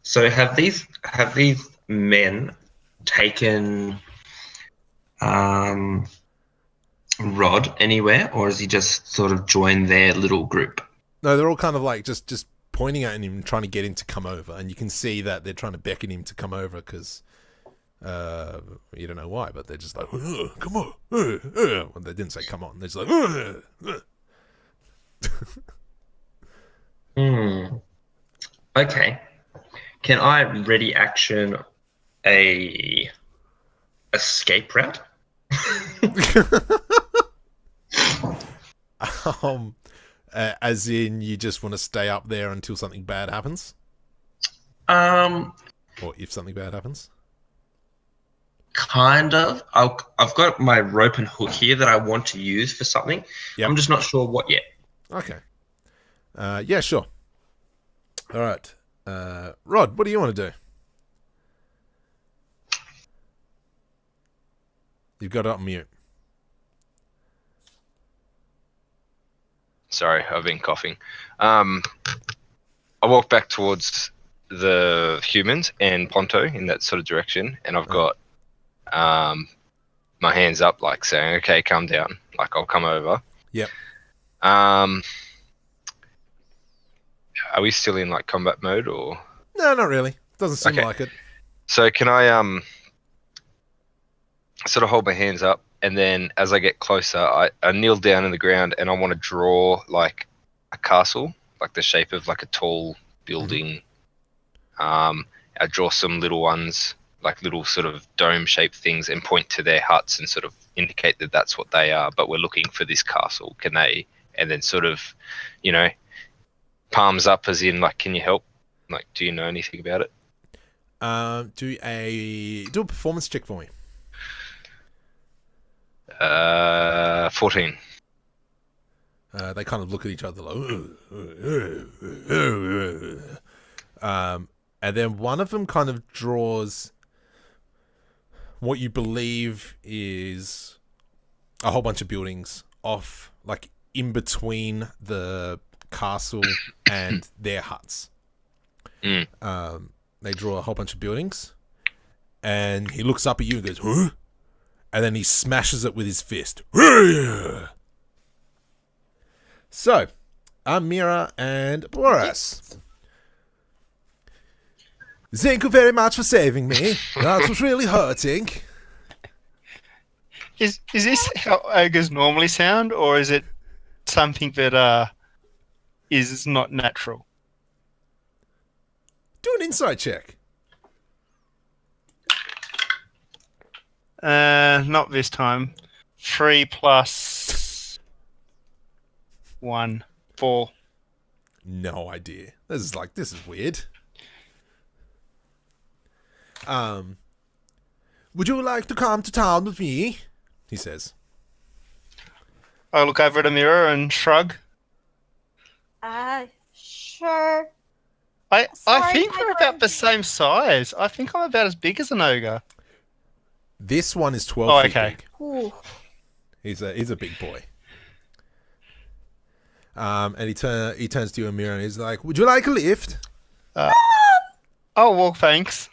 So have these men taken Rod anywhere, or has he just sort of joined their little group? No, they're all kind of like just pointing at him, trying to get him to come over, and you can see that they're trying to beckon him to come over because you don't know why, but they're just like, come on. Well, they didn't say come on. They're just like, Okay. Can I ready action a escape route? As in, you just want to stay up there until something bad happens? Or if something bad happens? Kind of. I've got my rope and hook here that I want to use for something. Yep. I'm just not sure what yet. Okay. Yeah, sure. All right. Rod, what do you want to do? You've got it on mute. Sorry, I've been coughing. I walk back towards the humans and Ponto in that sort of direction, and I've got my hands up, like saying, "Okay, calm down. Like I'll come over." Yep. Are we still in like combat mode or? No, not really. Doesn't seem like it. So can I sort of hold my hands up, and then as I get closer, I kneel down in the ground and I want to draw like a castle, like the shape of like a tall building. I draw some little ones, like little sort of dome-shaped things, and point to their huts and sort of indicate that that's what they are. But we're looking for this castle. Can they? And then sort of, palms up as in like, can you help? Like, do you know anything about it? Do a performance check for me. 14. They kind of look at each other like, and then one of them kind of draws what you believe is a whole bunch of buildings off, like in between the castle and their huts. They draw a whole bunch of buildings, and he looks up at you and goes, "Huh?" And then he smashes it with his fist. So, Amira and Boris. Thank you very much for saving me. That was really hurting. Is this how ogres normally sound, or is it something that is not natural? Do an insight check. Not this time. 3 plus 1, 4. No idea. This is weird. Would you like to come to town with me? He says. I look over at a mirror and shrug. Sure. I Sorry, think my we're about friend. the same size. I think I'm about as big as an ogre. This one is 12 feet okay. big. Ooh. He's a big boy. And he turns to you, Amira, and he's like, "Would you like a lift?" Oh, well, thanks.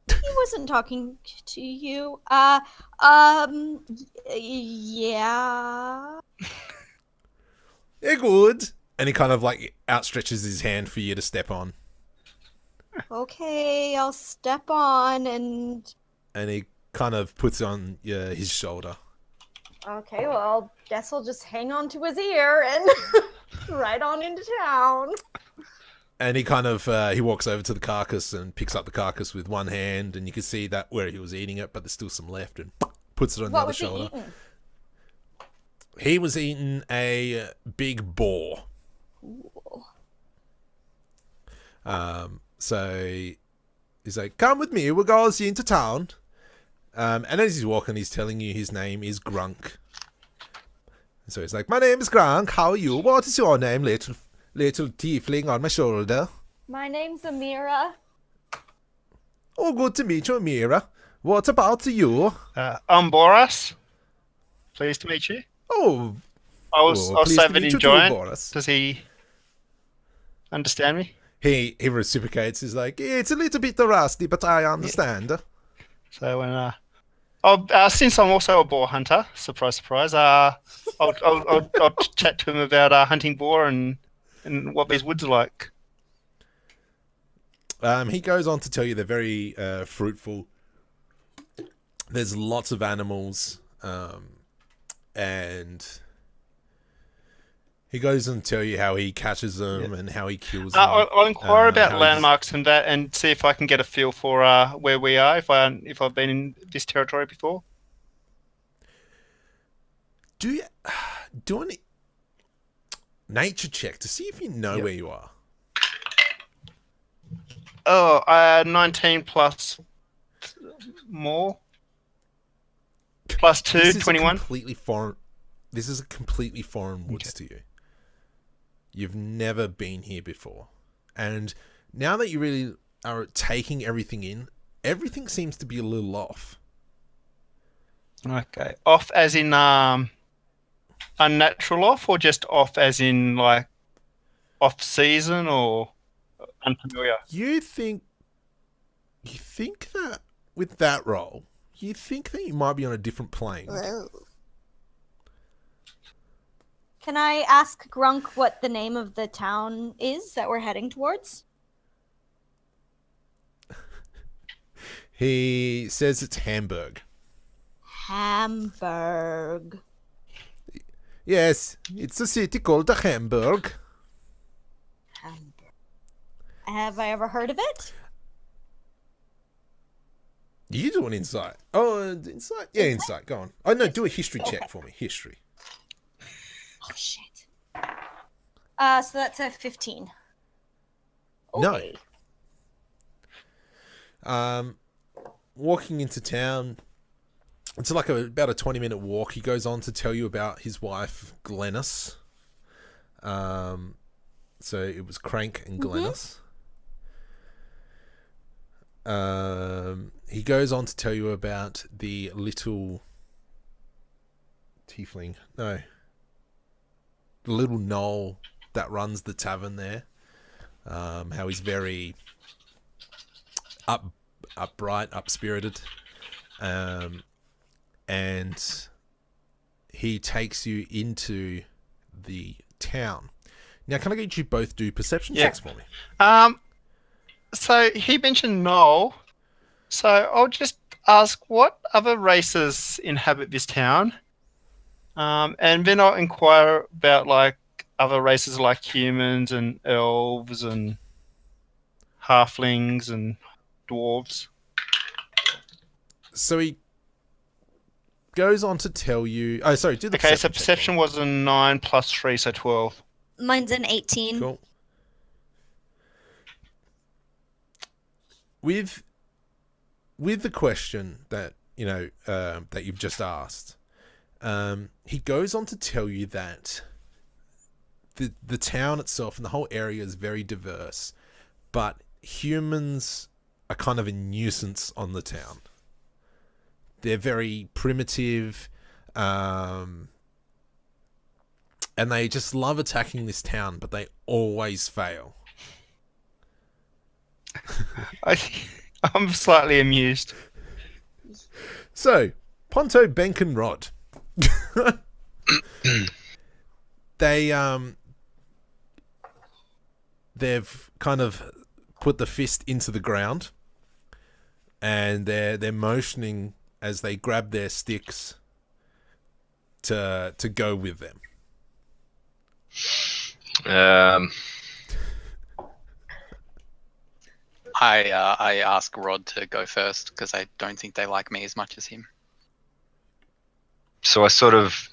He wasn't talking to you. Yeah. They're good. And he kind of like outstretches his hand for you to step on. Okay, I'll step on and. And he kind of puts it on his shoulder. Okay, well, guess I'll just hang on to his ear and ride on into town. And he kind of he walks over to the carcass and picks up the carcass with one hand, and you can see that where he was eating it, but there's still some left, and puts it on the What other was he shoulder. eating? He was eating a big boar. Ooh. So he's like, "Come with me, we'll go see into town." And as he's walking, he's telling you his name is Grunk. So he's like, "My name is Grunk. How are you? What is your name, little tiefling on my shoulder?" My name's Amira. "Oh, good to meet you, Amira. What about you?" I'm Boris. Pleased to meet you. "Oh, I was pleased to saving meet in you too, giant. Boris." Does he understand me? He reciprocates. He's like, "It's a little bit rusty, but I understand." So when since I'm also a boar hunter, surprise, surprise. I'll chat to him about hunting boar and what these woods are like. He goes on to tell you they're very fruitful. There's lots of animals, and he goes on to tell you how he catches them and how he kills them. I'll inquire about how landmarks and that, and see if I can get a feel for where we are. If I've been in this territory before. Do an nature check to see if you know where you are. Oh, 19 plus more. Plus 2, This is 21. This is a completely foreign woods to you. You've never been here before. And now that you really are taking everything in, everything seems to be a little off. Okay. Off as in unnatural off, or just off as in like off season or unfamiliar? You think that with that roll, you think that you might be on a different plane. Whoa. Can I ask Grunk what the name of the town is that we're heading towards? He says it's Hamburg. Hamburg. Yes, it's a city called Hamburg. Hamburg. Have I ever heard of it? You do an insight. Oh, insight? Yeah, insight. Go on. Oh, no, do a history check for me. History. Oh, shit. So that's a 15. Okay. No. Walking into town, it's like about a 20-minute walk. He goes on to tell you about his wife, Glennis. So it was Crank and Glennis. He goes on to tell you about the little tiefling. No. little Noel that runs the tavern there. How he's very upright, up-spirited. And he takes you into the town. Now, can I get you both do perception checks for me? So he mentioned Noel. So I'll just ask what other races inhabit this town. And then I'll inquire about like other races like humans and elves and halflings and dwarves. So he goes on to tell you... Oh, sorry, do the Okay, so perception check. perception was a 9 plus 3, so 12. Mine's an 18. Cool. With the question that that you've just asked, he goes on to tell you that the town itself and the whole area is very diverse, but humans are kind of a nuisance on the town. They're very primitive, and they just love attacking this town, but they always fail. I'm slightly amused. So, Ponto, Benk, and Rod. They've kind of put the fist into the ground, and they're motioning as they grab their sticks to go with them. I ask Rod to go first because I don't think they like me as much as him. So I sort of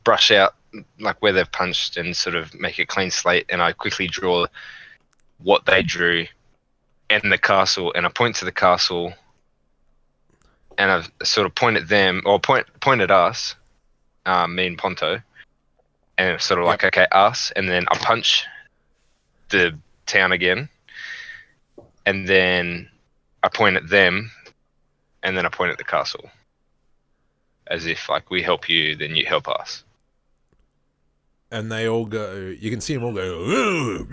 brush out like where they've punched and sort of make a clean slate, and I quickly draw what they drew and the castle, and I point to the castle, and I sort of point at them, or point at us, me and Ponto, and it's sort of like, okay, us, and then I punch the town again, and then I point at them, and then I point at the castle. As if, like, we help you, then you help us. And they all go... You can see them all go...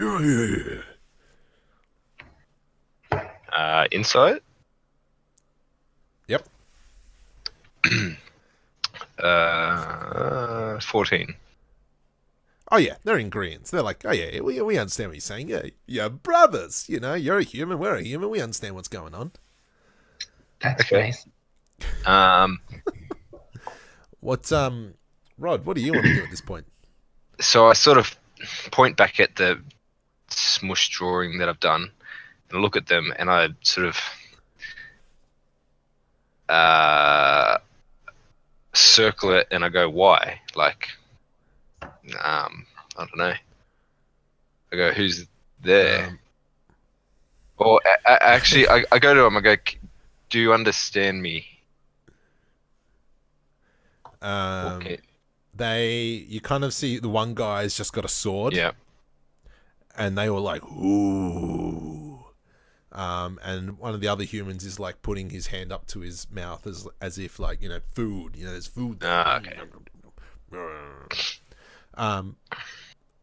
Insight? Yep. 14. Oh, yeah, they're in greens. They're like, oh, yeah, we understand what you're saying. Yeah, you're brothers. You know, you're a human, we're a human. We understand what's going on. That's Okay. nice. What's, Rod, what do you want to do at this point? So I sort of point back at the smush drawing that I've done and look at them, and I sort of circle it, and I go, why? Like, I don't know. I go, who's there? Or actually, I go to him, I go, do you understand me? Okay. You kind of see the one guy's just got a sword. Yeah. And they were like, ooh. And one of the other humans is like putting his hand up to his mouth as if like, food. There's food there. Okay.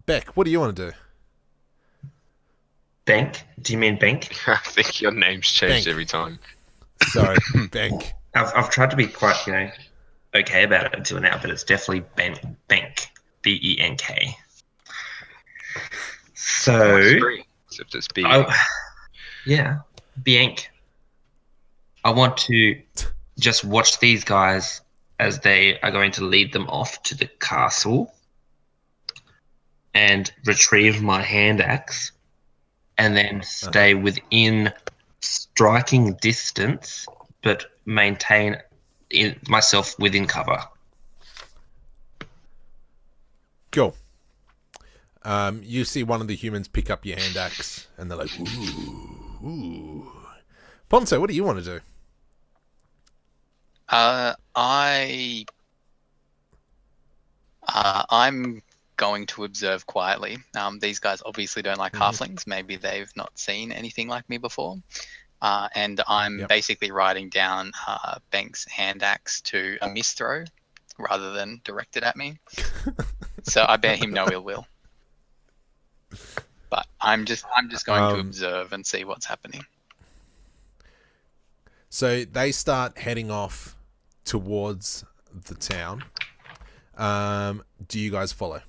Beck, what do you want to do? Bank? Do you mean bank? I think your name's changed Bank. every time. Sorry, Beck. I've tried to be quite, okay about it until now, but it's definitely bank. BENK. So, Except it's B. yeah, Biank. I want to just watch these guys as they are going to lead them off to the castle and retrieve my hand axe, and then stay within striking distance, but maintain myself within cover. Cool. You see one of the humans pick up your hand axe, and they're like, ooh. Ponce, what do you want to do? I'm going to observe quietly. These guys obviously don't like halflings. Maybe they've not seen anything like me before. And I'm basically writing down Bank's hand axe to a misthrow rather than directed at me. So I bear him no ill will. But I'm just going to observe and see what's happening. So they start heading off towards the town. Do you guys follow?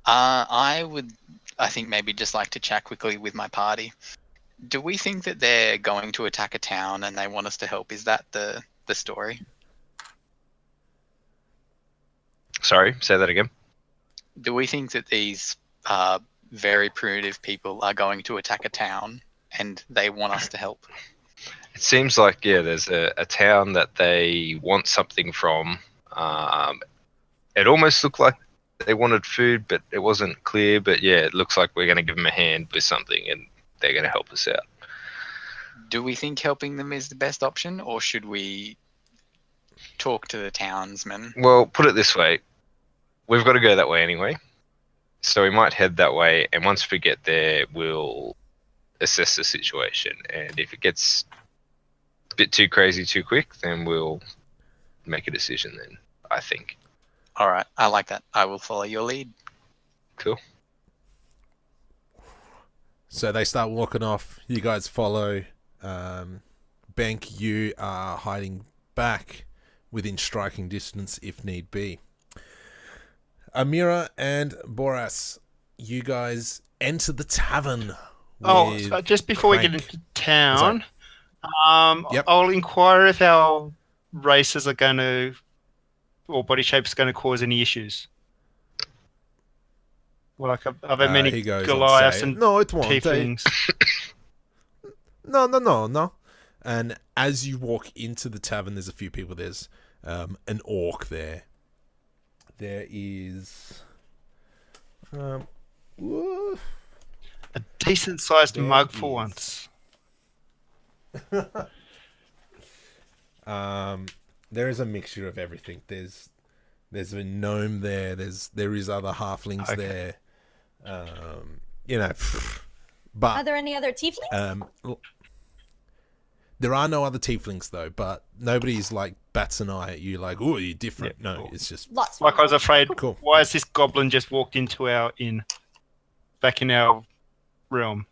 I think maybe just like to chat quickly with my party. Do we think that they're going to attack a town and they want us to help? Is that the story? Sorry, say that again. Do we think that these very primitive people are going to attack a town and they want us to help? It seems like, there's a town that they want something from. It almost looked like they wanted food, but it wasn't clear. But it looks like we're going to give them a hand with something and they're going to help us out. Do we think helping them is the best option, or should we talk to the townsmen? Well, put it this way. We've got to go that way anyway. So we might head that way, and once we get there, we'll assess the situation. And if it gets a bit too crazy too quick, then we'll make a decision then, I think. All right, I like that. I will follow your lead. Cool. So they start walking off. You guys follow. Bank, you are hiding back within striking distance if need be. Amira and Boras, you guys enter the tavern. So just before Crank. we get into town, Yep. I'll inquire if our races are going to, or body shapes going to cause any issues. Like, are there many he goes on Goliaths saying, and no, it won't. tieflings? No. And as you walk into the tavern, there's a few people. There's an orc there. There is A decent-sized There mug for is. once. There is a mixture of everything. There's a gnome there. There is other halflings Okay. there. But Are there any other tieflings? there are no other tieflings though. But nobody's like bats an eye at you like, oh, you're different. Yeah, No, cool. it's just Lots. Like, I was afraid, Cool. why has this goblin just walked into our inn? Back in our realm.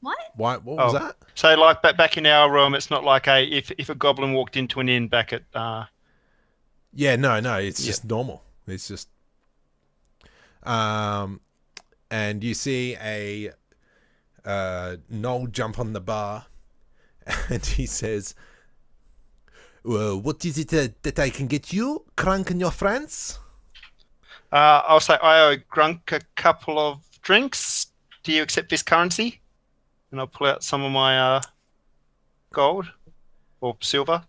What? why. What was Oh. that? So, like, back in our realm, it's not like if a goblin walked into an inn back at... Yeah, no, it's Yeah. just normal. It's just, and you see a Noel jump on the bar, and he says, "Well, what is it that I can get you, Crank and your friends?" I'll say, I owe Grunk a couple of drinks. Do you accept this currency? And I'll pull out some of my gold or silver.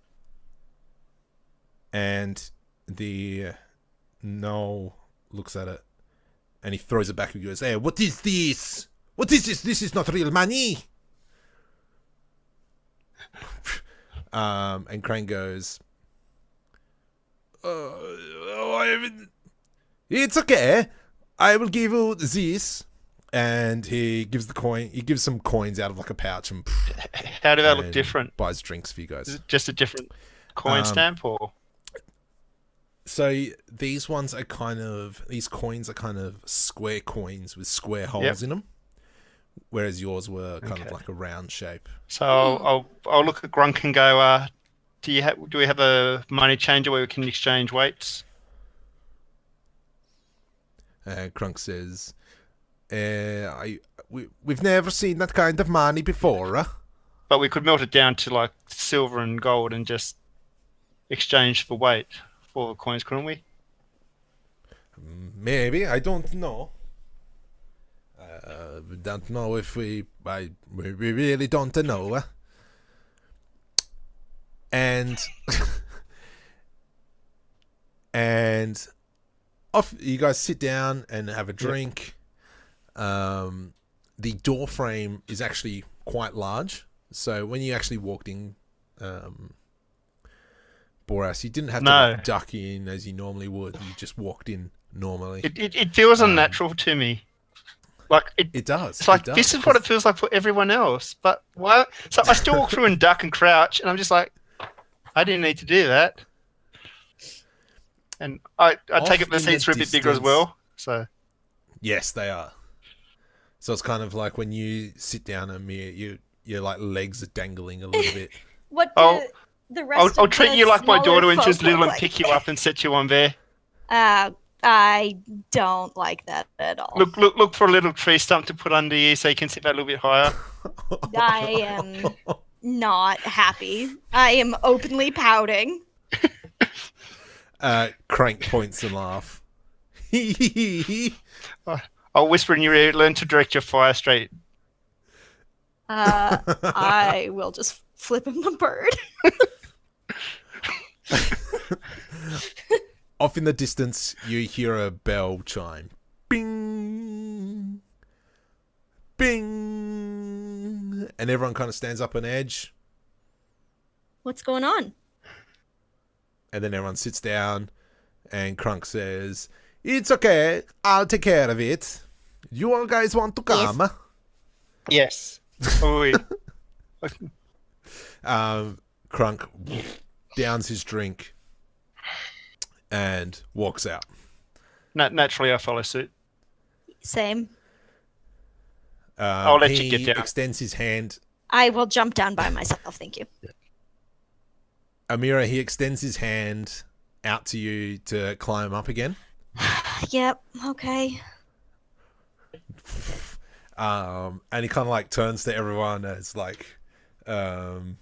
And the Noel looks at it, and he throws it back and goes, "Hey, what is this? What is this? This is not real money." And Crane goes, "It's okay. I will give you this." And he gives the coin. He gives some coins out of like a pouch and How do they look and different? buys drinks for you Is guys. it just a different coin stamp or? So these coins are kind of square coins with square holes in them, whereas yours were kind of like a round shape. So I'll look at Grunk and go, do we have a money changer where we can exchange weights? Crunk says, we've never seen that kind of money before. But we could melt it down to like silver and gold and just exchange for weight for the coins, couldn't we? Maybe, I don't know. We don't know if we really don't know. And and off you guys sit down and have a drink. The door frame is actually quite large, so when you actually walked in, Boras, you didn't have to like, duck in as you normally would. You just walked in normally. It feels unnatural to me. Like it does. It's like it does. this is what it feels like for everyone else. But why? So I still walk through and duck and crouch, and I'm just like, I didn't need to do that. And I take it the Off in seats are a bit bigger as distance- well. So Yes, they are. So it's kind of like when you sit down, Amir, your like legs are dangling a little bit. What I'll- do the rest I'll of treat the you like my smaller daughter and folk just little look and like? pick you up and set you on there. I don't like that at all. Look for a little tree stump to put under you so you can sit back a little bit higher. I am not happy. I am openly pouting. Crank points and laugh. I'll whisper in your ear, learn to direct your fire straight. I will just flip him the bird. Off in the distance, you hear a bell chime. Bing! Bing! And everyone kind of stands up on edge. What's going on? And then everyone sits down. And Crunk says, "It's okay. I'll take care of it. You all guys want to come?" Yes. Oh, Crunk downs his drink and walks out. naturally, I follow suit. Same. I'll let he you get down. extends his hand. I will jump down by myself. Thank you. Amira, he extends his hand out to you to climb up again. Yep. Okay. And he kind of like turns to everyone as like, kind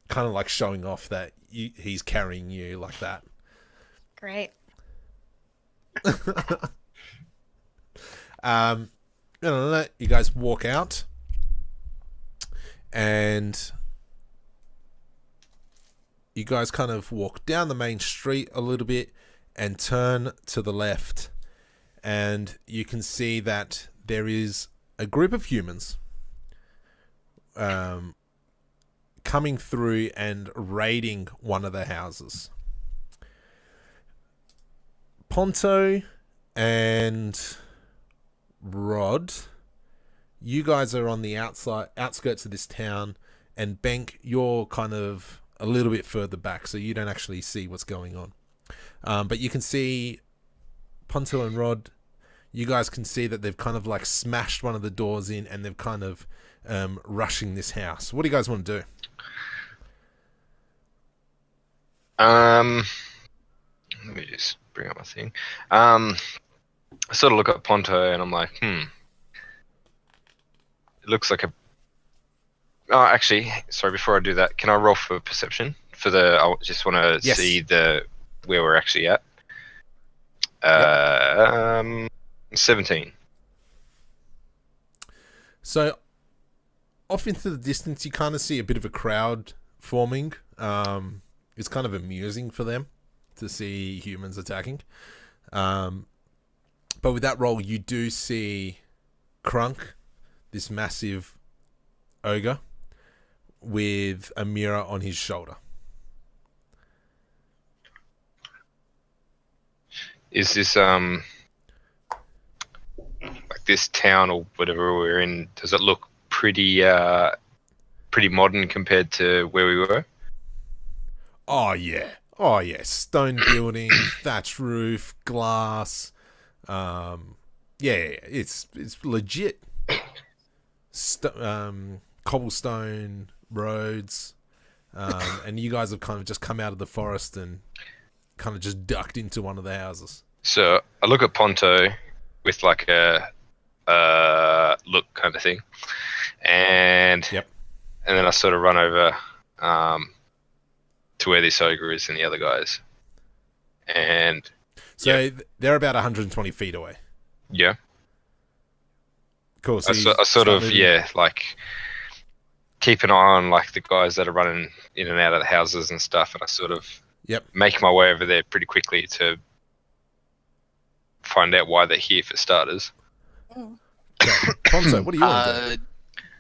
of like showing off that he's carrying you like that. Great. You guys walk out, and you guys kind of walk down the main street a little bit and turn to the left, and you can see that there is a group of humans coming through and raiding one of the houses. Ponto and Rod, you guys are on the outskirts of this town, and Bank, you're kind of a little bit further back, so you don't actually see what's going on. But you can see Ponto and Rod, you guys can see that they've kind of like smashed one of the doors in, and they've kind of rushing this house. What do you guys want to do? Let me just bring up my thing. I sort of look at Ponto and I'm like, It looks like a... Oh, actually, sorry, before I do that, can I roll for perception? I just want to Yes. see where we're actually at. 17. So, off into the distance, you kind of see a bit of a crowd forming. It's kind of amusing for them to see humans attacking. But with that roll, you do see Crunk, this massive ogre, with a mirror on his shoulder. Is this like this town or whatever we're in? Does it look pretty modern compared to where we were? Oh yeah, stone building, thatch roof, glass. It's legit. Cobblestone roads, and you guys have kind of just come out of the forest and kind of just ducked into one of the houses. So I look at Ponto with like a look kind of thing, and Yep. and then I sort of run over to where this ogre is and the other guys, and So they're about 120 feet away. yeah, Cool. So I sort of like keep an eye on like the guys that are running in and out of the houses and stuff, and I sort of make my way over there pretty quickly to find out why they're here for starters. Okay. Ponzo, what do you want to do?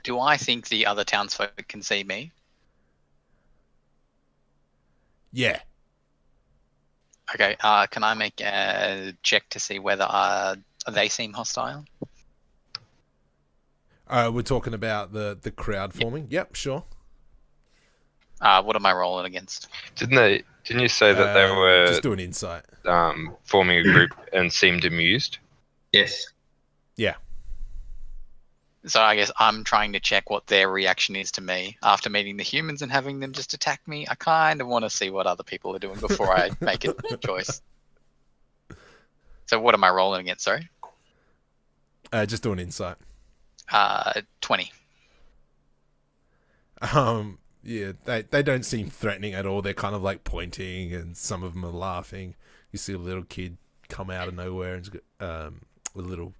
Do I think the other townsfolk can see me? Yeah. Okay, can I make a check to see whether they seem hostile? We're talking about the crowd forming. Yep, sure. What am I rolling against? Didn't you say that they were just do an insight. forming a group and seemed amused? Yes. Yeah. So I guess I'm trying to check what their reaction is to me after meeting the humans and having them just attack me. I kind of want to see what other people are doing before I make a choice. So what am I rolling against? Sorry. Just do an insight. 20. Yeah, they don't seem threatening at all. They're kind of like pointing, and some of them are laughing. You see a little kid come out of nowhere, and a little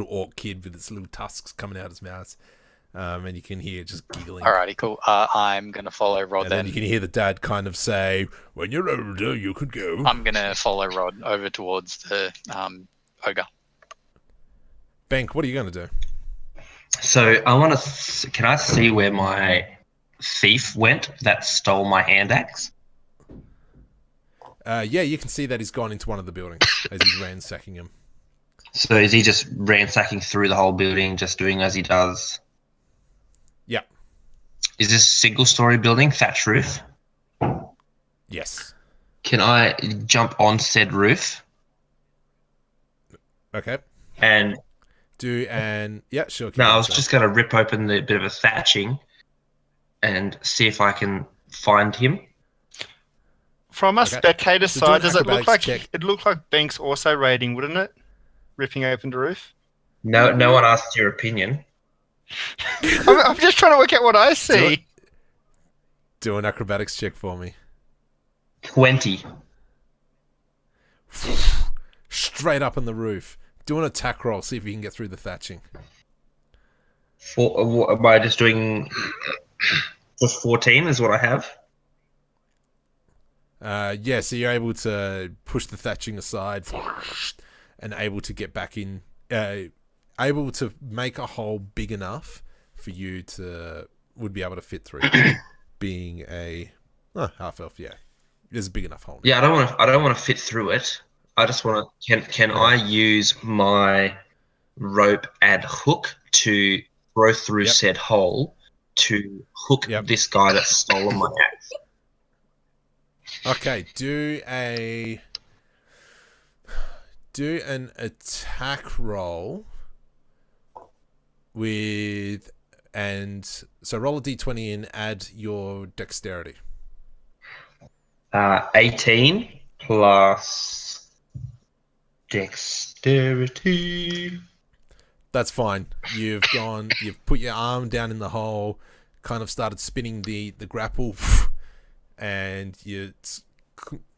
orc kid with its little tusks coming out his mouth, and you can hear it just giggling. Alrighty, cool. I'm gonna follow Rod And then you can hear the dad kind of say, "When you're older, you could go." I'm gonna follow Rod over towards the ogre. Bank, what are you gonna do? So I want to. Can I see where my thief went that stole my hand axe? Yeah, you can see that he's gone into one of the buildings as he's ransacking him. So is he just ransacking through the whole building, just doing as he does? Yeah. Is this a single-story building, thatch roof? Yes. Can I jump on said roof? Okay. And yeah, sure. no, I was just going to rip open the bit of a thatching and see if I can find him. From a spectator So do side, an does it look acrobatics like check. it looked like Banks also raiding, wouldn't it? Ripping open the roof. No one asked your opinion. I'm just trying to work out what I see. Do an acrobatics check for me. 20. Straight up on the roof. Do an attack roll. See if you can get through the thatching. Am I just doing just 14 is what I have? Yeah, so you're able to push the thatching aside and able to get back in. Able to make a hole big enough for you would be able to fit through. Being a half elf, yeah, there's a big enough hole. Yeah, I don't want to fit through it. I just want to. Can I use my rope and hook to throw through said hole to hook this guy that's stolen my axe? Okay, do an attack roll so roll a d20 and add your dexterity. 18 plus dexterity. That's fine. You've put your arm down in the hole, kind of started spinning the grapple, and it's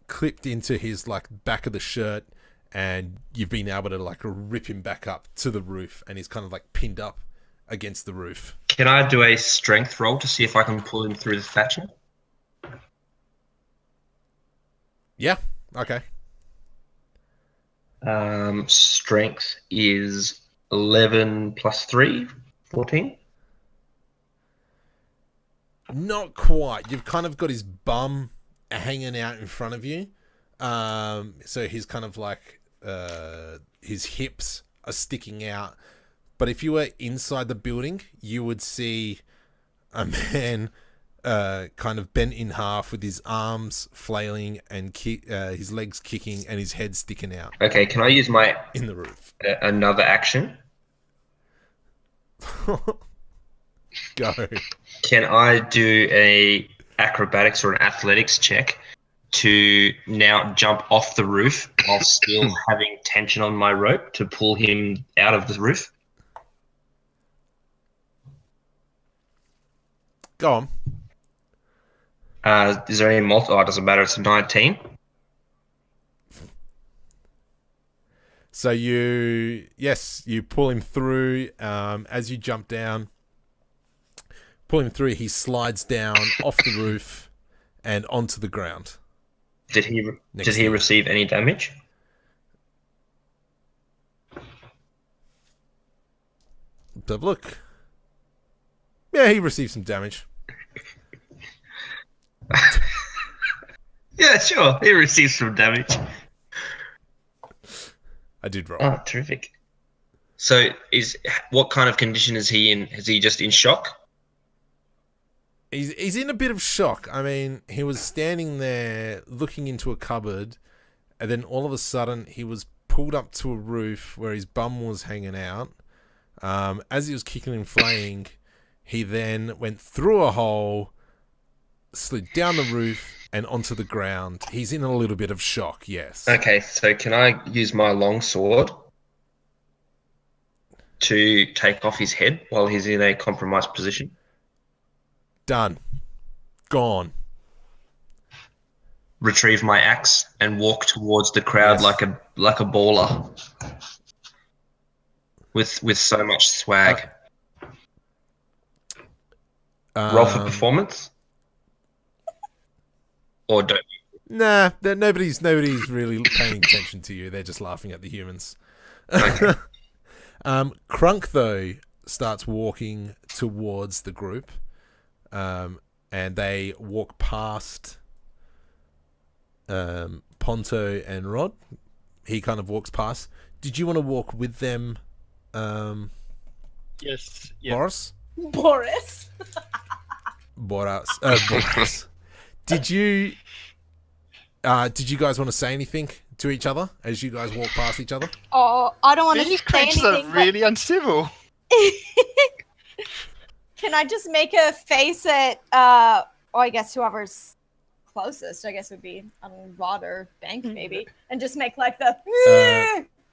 clipped into his back of the shirt, and you've been able to rip him back up to the roof, and he's kind of pinned up against the roof. Can I do a strength roll to see if I can pull him through the thatching? Yeah. Okay. Strength is 11 plus 3, 14. Not quite. You've kind of got his bum hanging out in front of you. So he's kind of his hips are sticking out. But if you were inside the building, you would see a man kind of bent in half with his arms flailing and his legs kicking and his head sticking out. Okay, can I use my in the roof? Another action? Go. Can I do a acrobatics or an athletics check to now jump off the roof while still having tension on my rope to pull him out of the roof? Go on. Is there any multi? Oh, it doesn't matter. It's a 19. So you pull him through. As you jump down, pull him through. He slides down off the roof and onto the ground. Did he receive any damage? Let's have a look. Yeah, he received some damage. Yeah, sure. He received some damage. I did roll. Oh, terrific. So what kind of condition is he in? Is he just in shock? He's in a bit of shock. I mean, he was standing there looking into a cupboard, and then all of a sudden he was pulled up to a roof where his bum was hanging out. As he was kicking and flaying, he then went through a hole, slid down the roof, and onto the ground. He's in a little bit of shock, yes. Okay, so can I use my long sword to take off his head while he's in a compromised position? Done. Gone. Retrieve my axe and walk towards the crowd Yes. like a baller with so much swag. Roll for performance, or don't? Nah, nobody's really paying attention to you. They're just laughing at the humans. Okay. Crunk, though, starts walking towards the group, and they walk past Ponto and Rod. He kind of walks past. Did you want to walk with them, Yes. Yeah. Boris? Boris. Boris. Did you guys want to say anything to each other as you guys walk past each other? Oh, I don't want to These say creatures anything. are really uncivil. Can I just make a face at, I guess whoever's closest, I guess would be, I don't know, Rod or Bank maybe, and just make like the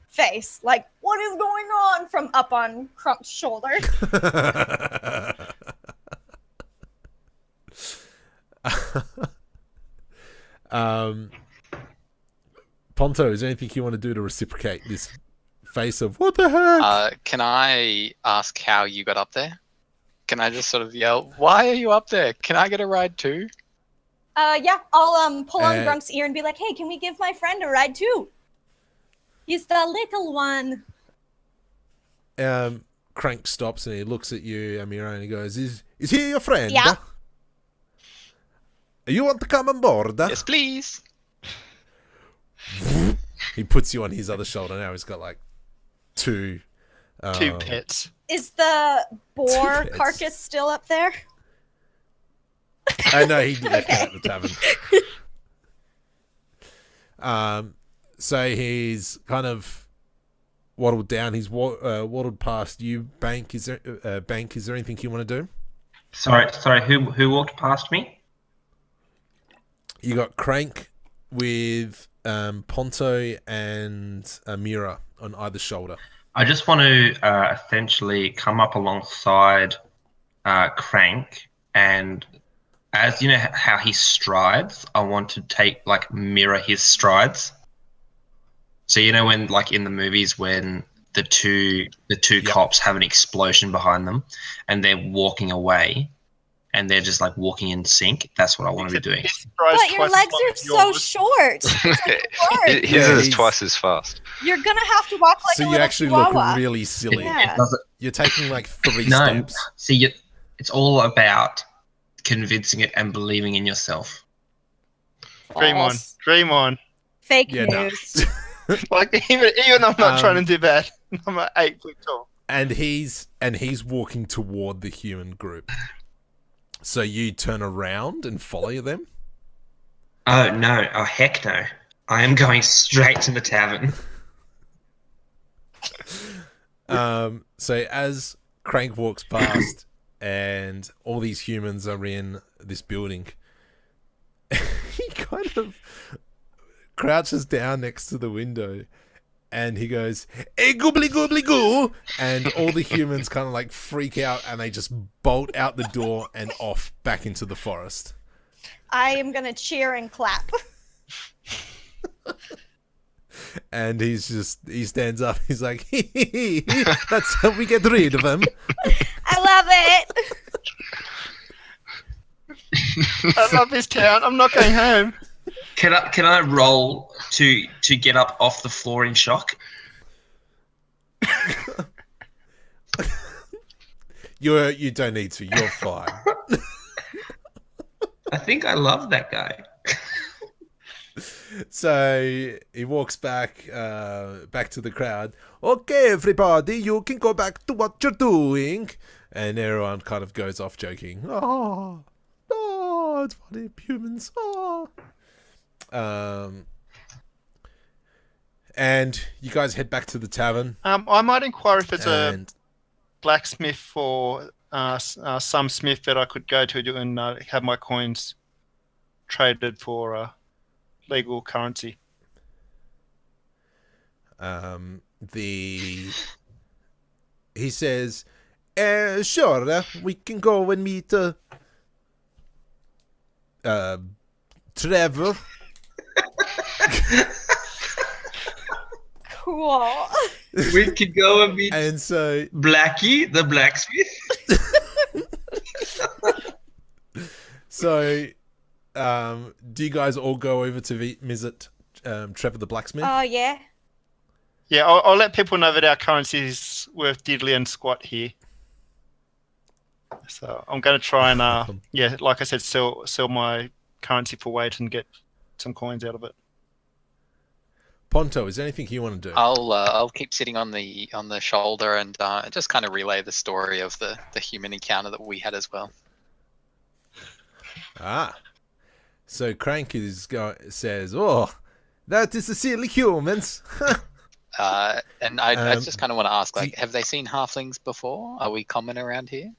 face, like, what is going on from up on Crunk's shoulder? Ponto, is there anything you want to do to reciprocate this face of what the heck? Can I ask how you got up there? Can I just sort of yell, "Why are you up there? Can I get a ride too?" Yeah, I'll pull on Uh, Grunk's ear and be like, hey, can we give my friend a ride too? He's the little one. Crank stops and he looks at you, Amira, and he goes, "Is he your friend? Yeah. You want to come on board?" Yes, please. He puts you on his other shoulder. Now he's got like two Pets. Is the boar Pets. carcass still up there? I know he left it at the tavern. So he's kind of waddled down. He's waddled past you, Bank. Is there anything you want to do? Sorry. Who walked past me? You got Crank with Ponto and Amira on either shoulder. I just want to essentially come up alongside Crank, and as you know how he strides, I want to mirror his strides. So you know when, like in the movies, when the two cops have an explosion behind them, and they're walking away, and they're just like walking in sync. That's what I want to be doing. But your legs are so short. His is twice as fast. You're gonna have to walk like So a you little actually chihuahua. look really silly. Yeah. It doesn't. You're taking like 3 No. steps. See, it's all about convincing it and believing in yourself. Dream on. False. Dream on. Fake Yeah, no. news. Like even I'm not trying to do bad. I'm at 8 foot tall. And he's walking toward the human group. So you turn around and follow them. Oh no! Oh heck no! I am going straight to the tavern. So as Crank walks past and all these humans are in this building, he kind of crouches down next to the window and he goes, "Hey, goobly goobly goo!" And all the humans kind of like freak out and they just bolt out the door and off back into the forest. I am gonna cheer and clap. And he stands up. He's like, "That's how we get rid of them." I love it. I love this town. I'm not going home. Can I roll to get up off the floor in shock? You don't need to. You're fine. I think I love that guy. So he walks back to the crowd. "Okay, everybody, you can go back to what you're doing." And everyone kind of goes off joking. "Oh." Oh, it's funny. Humans. Oh. And you guys head back to the tavern. I might inquire if it's a And blacksmith or some smith that I could go to and have my coins traded for legal currency. he says, sure, we can go and meet Trevor. Cool. We could go and meet And so Blackie, the blacksmith. So, do you guys all go over to visit Trevor the blacksmith? Oh, yeah. Yeah, I'll let people know that our currency is worth diddly and squat here. So I'm going to try and, like I said, sell my currency for weight and get some coins out of it. Ponto, is there anything you want to do? I'll keep sitting on the shoulder and just kind of relay the story of the human encounter that we had as well. So Crank says, "Oh, that is the silly humans." And I just kind of want to ask, like, have they seen halflings before? Are we common around here?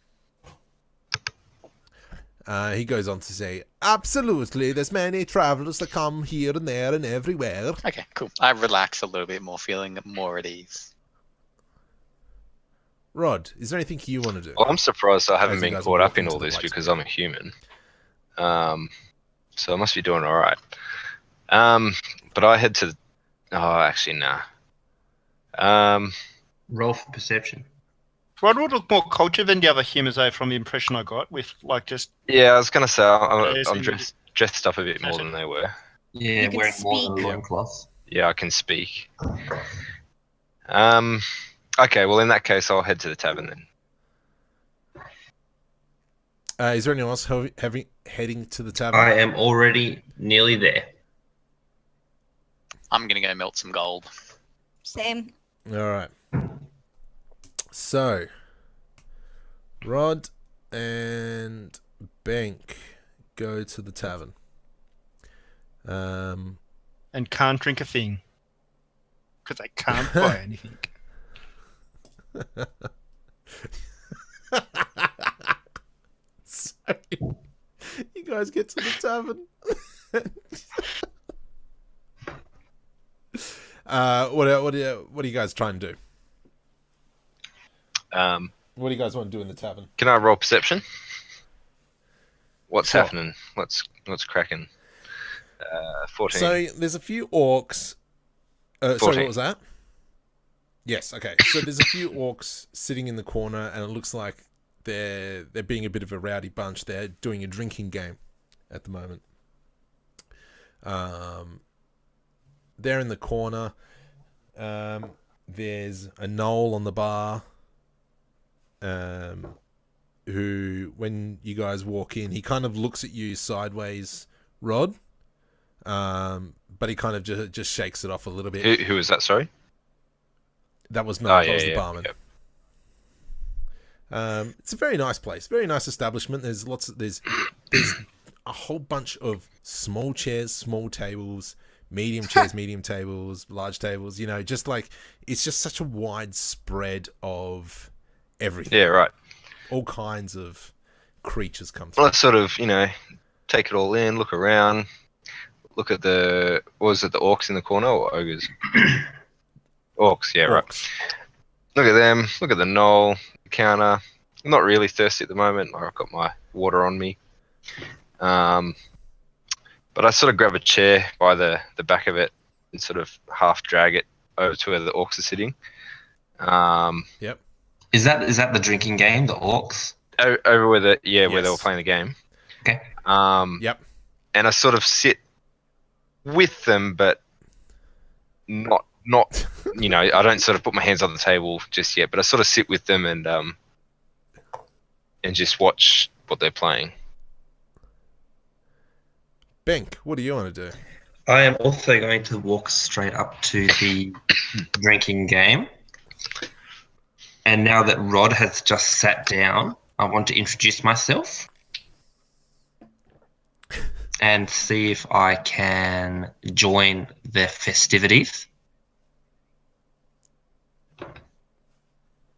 He goes on to say, absolutely, there's many travelers that come here and there and everywhere. Okay, cool. I relax a little bit more, feeling more at ease. Rod, is there anything you want to do? Well, I'm surprised I haven't As you been guys caught walk up in into all the this place. because I'm a human. So I must be doing all right. But I head to... Oh, actually, nah. Roll for perception. Rod would look more cultured than the other humans, though, from the impression I got, with, like, just... Yeah, I was going to say, Yes, I'm indeed. dressed up a bit more than they were. Yeah, You can wearing more than speak. loincloths. Yeah, I can speak. Okay, well, in that case, I'll head to the tavern then. Is there anyone else heading to the tavern? I am already nearly there. I'm going to go melt some gold. Same. All right. So, Rod and Bank go to the tavern. And can't drink a thing. Because I can't buy anything. So, you guys get to the tavern. What are you guys trying to do? What do you guys want to do in the tavern? Can I roll perception? What's Sure. happening? What's cracking? 14. So there's a few orcs. Sorry, 14. what was that? Yes. Okay. So there's a few orcs sitting in the corner, and it looks like they're being a bit of a rowdy bunch. They're doing a drinking game at the moment. They're in the corner. There's a Knoll on the bar. Who, when you guys walk in, he kind of looks at you sideways, Rod. But he kind of just shakes it off a little bit. Who is that, sorry? That was Knoll. Oh, That was yeah, the barman. Yep. It's a very nice place, very nice establishment. There's a whole bunch of small chairs, small tables, medium chairs, medium tables, large tables. You know, just like it's just such a wide spread of everything. Yeah, right. All kinds of creatures come through. Well, let's sort of, take it all in, look around, look at the orcs in the corner or ogres? Orcs, yeah, right. Orcs. Look at them, look at the knoll, the counter. I'm not really thirsty at the moment. I've got my water on me. But I sort of grab a chair by the back of it and sort of half drag it over to where the orcs are sitting. Yep. Is that the drinking game, the orcs? Over where where they were Yes. playing the game. Okay. Yep. And I sort of sit with them, but not I don't sort of put my hands on the table just yet, but I sort of sit with them and just watch what they're playing. Bank, what do you want to do? I am also going to walk straight up to the drinking game. And now that Rod has just sat down, I want to introduce myself. and see if I can join the festivities.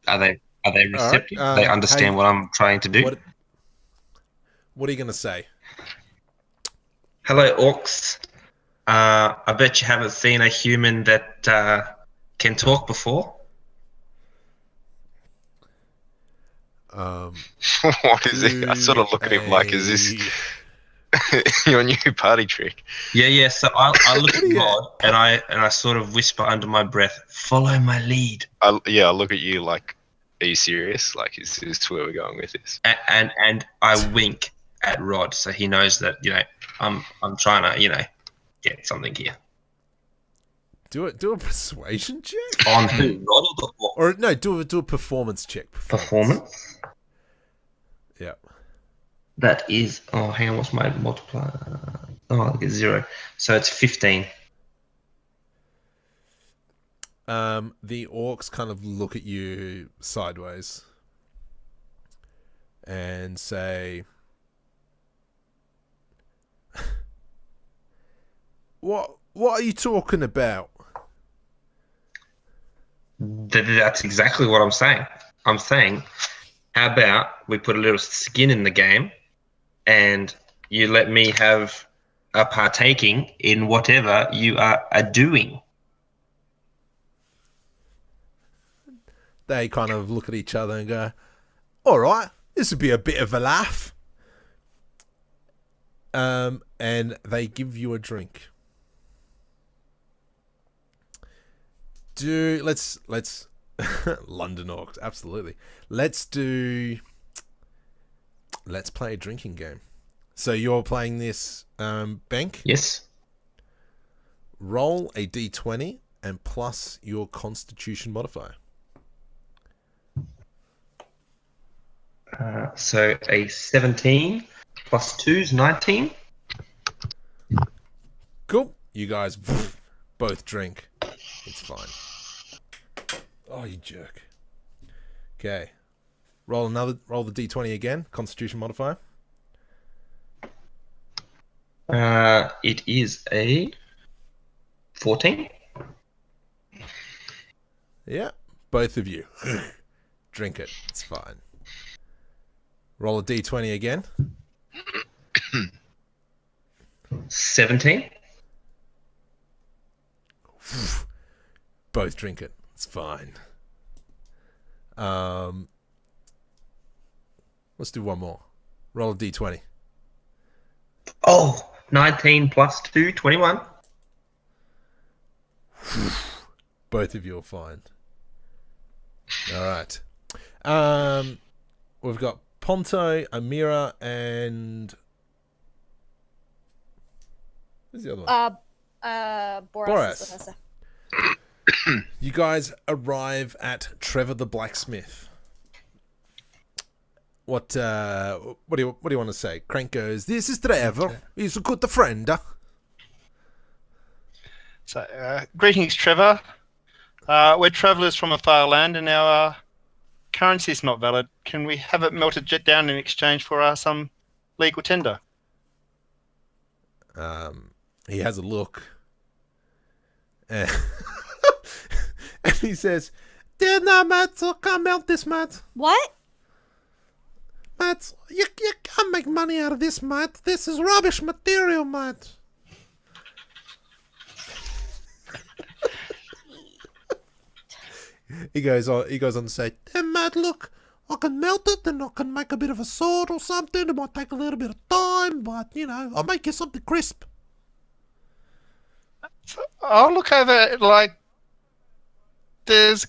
Are they receptive? They understand what I'm trying to do? What are you going to say? Hello, orcs. I bet you haven't seen a human that can talk before. What is it? I sort of look at him like, is this your new party trick? Yeah. So I look at Rod and I sort of whisper under my breath, "Follow my lead." I look at you like, are you serious? Like, is this where we're going with this? And I wink at Rod so he knows that I'm trying to get something here. Do a persuasion check On who? Rod or the orc? or no? Do a performance check. Performance. Yeah. That is. Oh, hang on. What's my multiplier? Oh, I get 0. So it's 15. The orcs kind of look at you sideways and say, "What are you talking about?" That's exactly what I'm saying. I'm saying, how about we put a little skin in the game, and you let me have a partaking in whatever you are doing. They kind of look at each other and go, "All right, this would be a bit of a laugh." And they give you a drink. Let's London orcs, absolutely. Let's play a drinking game. So you're playing this, Bank? Yes. Roll a d20 and plus your Constitution modifier. So a 17 plus 2 is 19. Cool. You guys both drink. It's fine. Oh, you jerk. Okay. Roll the d20 again. Constitution modifier. It is a 14. Yeah. Both of you. Drink it. It's fine. Roll a d20 again. 17. Both drink it. It's fine. Let's do one more. Roll a d20. Oh, 19 plus 2, 21. Both of you are fine. All right. We've got Ponto, Amira, and who's the other one? Boris. You guys arrive at Trevor the blacksmith. What do you want to say? Crank goes, "This is Trevor. He's a good friend." So, greetings, Trevor. We're travellers from a far land, and our currency is not valid. Can we have it melted down in exchange for some legal tender? He has a look. And he says, "No, Matt, I can't melt this, Matt. What? Matt, you can't make money out of this, Matt. This is rubbish material, Matt." He goes on to say, "Matt, look, I can melt it and I can make a bit of a sword or something. It might take a little bit of time, but, I'll make you something crisp." I'll look over,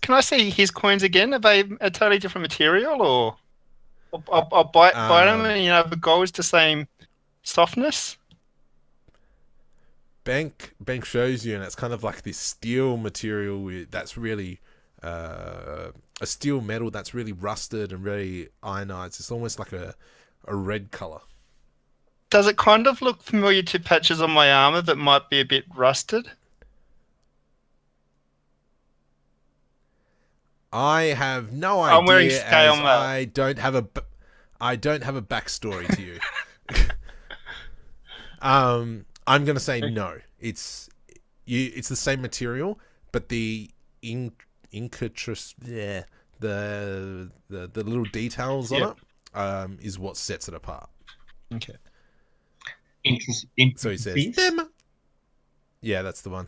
can I see his coins again? Are they a totally different material, or I'll bite them and, the gold is the same softness? Bank shows you, and it's kind of like this steel material that's really a steel metal that's really rusted and really ionized. It's almost like a red color. Does it kind of look familiar to patches on my armor that might be a bit rusted? I have no idea. I'm wearing scale mail. I don't have a backstory to you. I'm gonna say no. It's the same material, but the the little details on it is what sets it apart. Okay. So he says, "There, yeah, that's the one.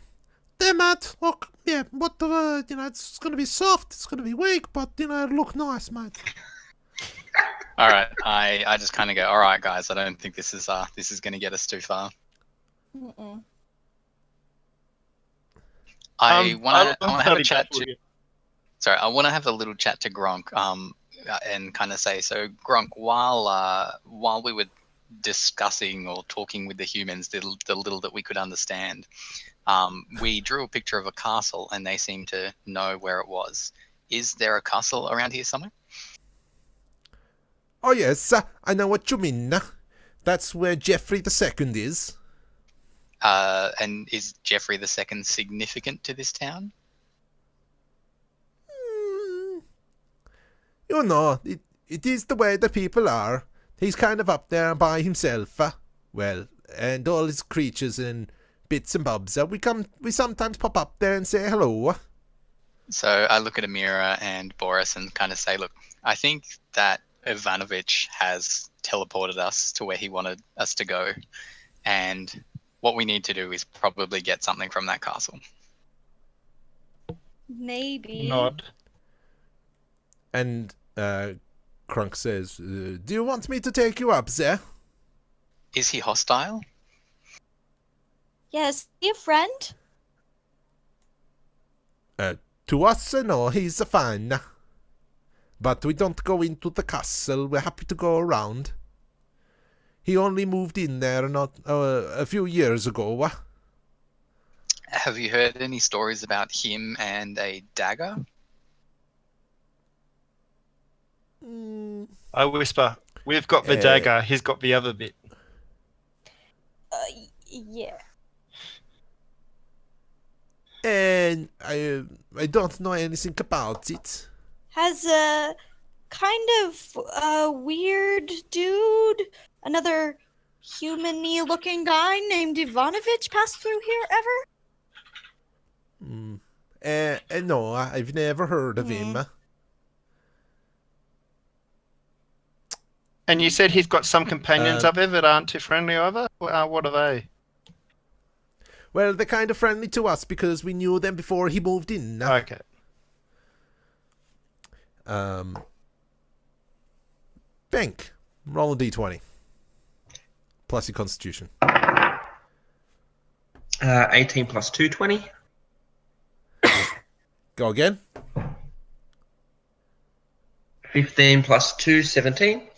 There, Matt. Look, yeah, what the it's gonna be soft. It's gonna be weak, but it'll look nice, mate." All right, I just kind of go, all right, guys, I don't think this is going to get us too far. Mm-mm. I want to have a chat baffled, to. yeah. Sorry, I want to have a little chat to Gronk, and kind of say, so Gronk, while we were discussing or talking with the humans, the little that we could understand, we drew a picture of a castle, and they seemed to know where it was. Is there a castle around here somewhere? Oh yes, I know what you mean. That's where Geoffrey II is. And is Geoffrey II significant to this town? It is the way the people are. He's kind of up there by himself. Well, and all his creatures and bits and bobs. We sometimes pop up there and say hello. So I look at Amira and Boris and kind of say, look, I think that Ivanovich has teleported us to where he wanted us to go. And what we need to do is probably get something from that castle. Maybe. Nod. And Crunk says, "Do you want me to take you up there?" Is he hostile? Yes, be a friend. To us, no, he's fine. But we don't go into the castle. We're happy to go around. He only moved in there not a few years ago. Have you heard any stories about him and a dagger? I whisper, we've got the dagger, he's got the other bit. Yeah. And I don't know anything about it. Has a kind of weird dude, another human-y looking guy named Ivanovich passed through here ever? No, I've never heard of him. And you said he's got some companions up there that aren't too friendly either? What are they? Well, they're kind of friendly to us because we knew them before he moved in. Okay. Bank. Roll a d20. Plus your constitution. 18 plus 2, 20. Go again. 15 plus 2, 17.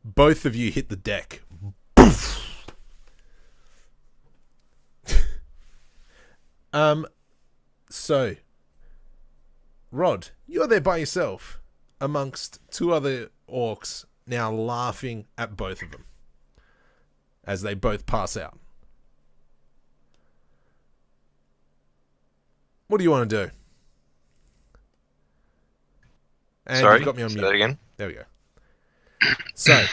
Both of you hit the deck. So, Rod, you're there by yourself amongst two other orcs now laughing at both of them as they both pass out. What do you want to do? And Sorry, you've got me on say mute. that again. There we go. So,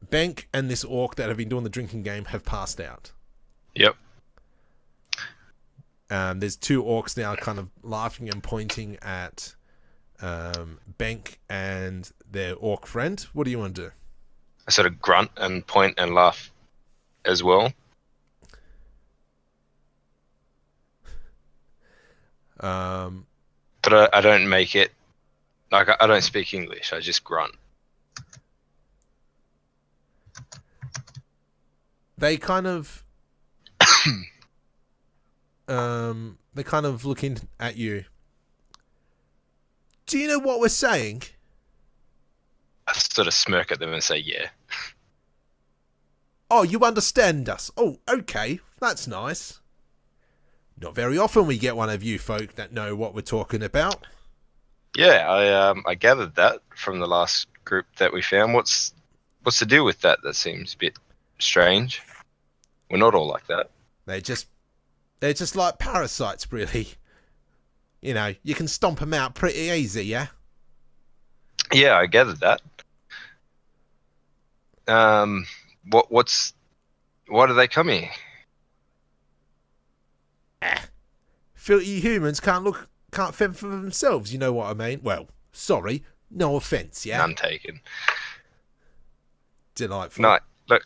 Bank and this orc that have been doing the drinking game have passed out. Yep. There's two orcs now kind of laughing and pointing at Bank and their orc friend. What do you want to do? I sort of grunt and point and laugh as well. But I don't make it, like, I don't speak English, I just grunt. They kind of looking at you. Do you know what we're saying? I sort of smirk at them and say, yeah. Oh, you understand us. Oh, okay. That's nice. Not very often we get one of you folk that know what we're talking about. Yeah, I gathered that from the last group that we found. What's the deal with that? That seems a bit strange. We're not all like that. They're just like parasites, really. You know, you can stomp them out pretty easy, yeah? Yeah, I gathered that. Why do they come here? Filthy humans can't fend for themselves, you know what I mean? Well, sorry, no offence, yeah? None taken. Delightful. No, look,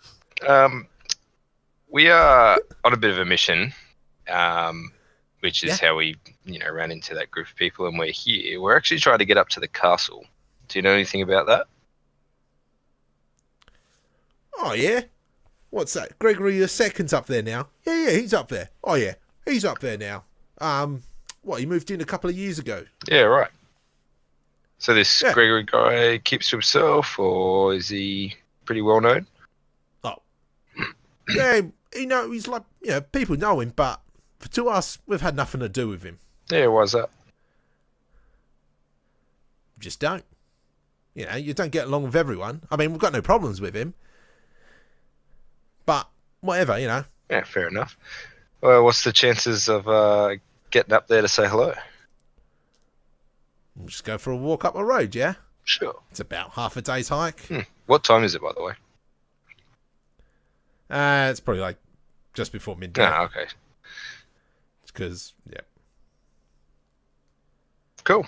we are on a bit of a mission, which is how we, ran into that group of people, and we're here. We're actually trying to get up to the castle. Do you know anything about that? Oh, yeah? What's that? Gregory II's up there now? Yeah, he's up there. Oh, yeah, he's up there now. He moved in a couple of years ago. Yeah, right. So this Gregory guy keeps to himself, or is he pretty well known? Oh. Yeah, he's like, people know him, but to us, we've had nothing to do with him. Yeah, why's that? Just don't. You don't get along with everyone. I mean, we've got no problems with him. But, whatever, Yeah, fair enough. Well, what's the chances of getting up there to say hello? We'll just go for a walk up the road, yeah? Sure. It's about half a day's hike. What time is it, by the way? It's probably like just before midday. Ah, okay. Because, Cool.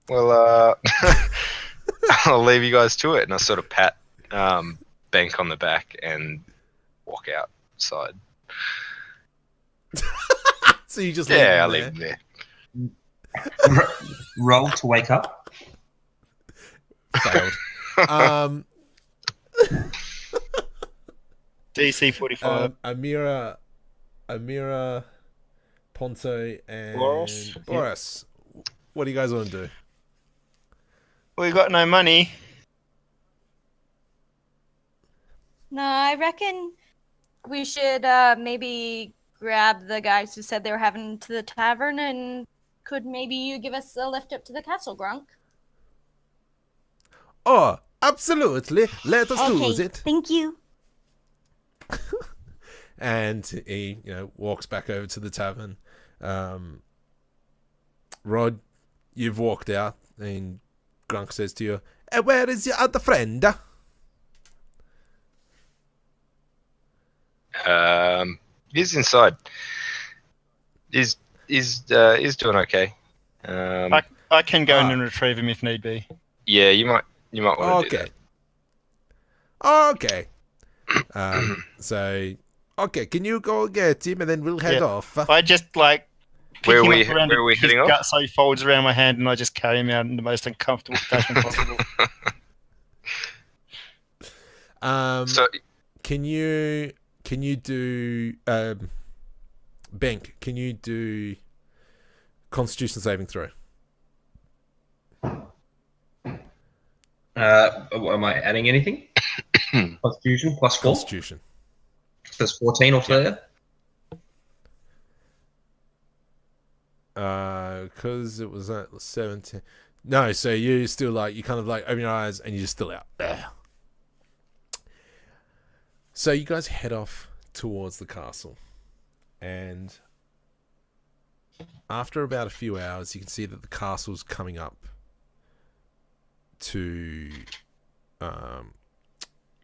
Well, I'll leave you guys to it, and I sort of pat Bank on the back and walk outside. So you just leave him I'll there? leave him there. Roll to wake up. Failed. DC 45. Amira, Ponto, and Boris. What do you guys want to do? We got no money. No, I reckon we should maybe grab the guys who said they were having to the tavern, and could maybe you give us a lift up to the castle, Grunk? Oh, absolutely. Let us do it. Thank you. And he, walks back over to the tavern. Rod, you've walked out, and Grunk says to you, "Where is your other friend?" He's inside. He's doing okay. I can go in and retrieve him if need be. Yeah, you might want to do that. Okay. Can you go get him, and then we'll head off? I just pick Where him are we up around his heading off? gut so he folds around my hand, and I just carry him out in the most uncomfortable fashion possible. So Can you do Bank? Can you do Constitution saving throw? Am I adding anything? Constitution plus 4. Constitution. So there's 14 altogether. Because it was at 17. No, so you still you kind of open your eyes and you're still out. Ugh. So you guys head off towards the castle, and after about a few hours, you can see that the castle's coming up to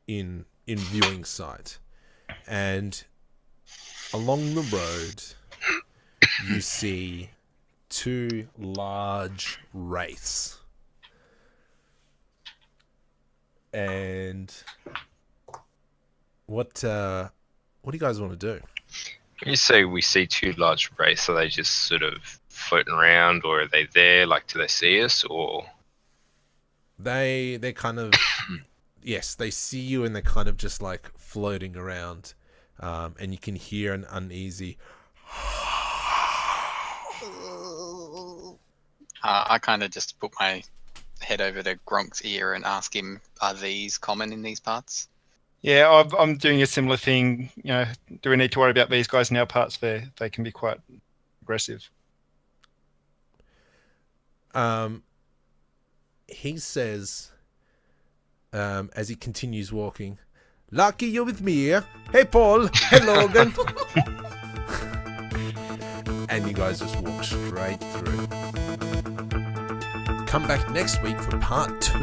in viewing sight, and along the road you see 2 large wraiths, and what do you guys want to do? When you say we see 2 large wraiths, are they just sort of floating around, or are they there? Do they see us, or? They kind of yes, they see you, and they're kind of just floating around, and you can hear an uneasy. I kind of just put my head over to Gronk's ear and ask him, "Are these common in these parts?" Yeah, I'm doing a similar thing. Do we need to worry about these guys in our parts? They can be quite aggressive. He says, as he continues walking, "Lucky you're with me here. Hey, Paul. Hey, Logan." And you guys just walk straight through. Come back next week for part 2.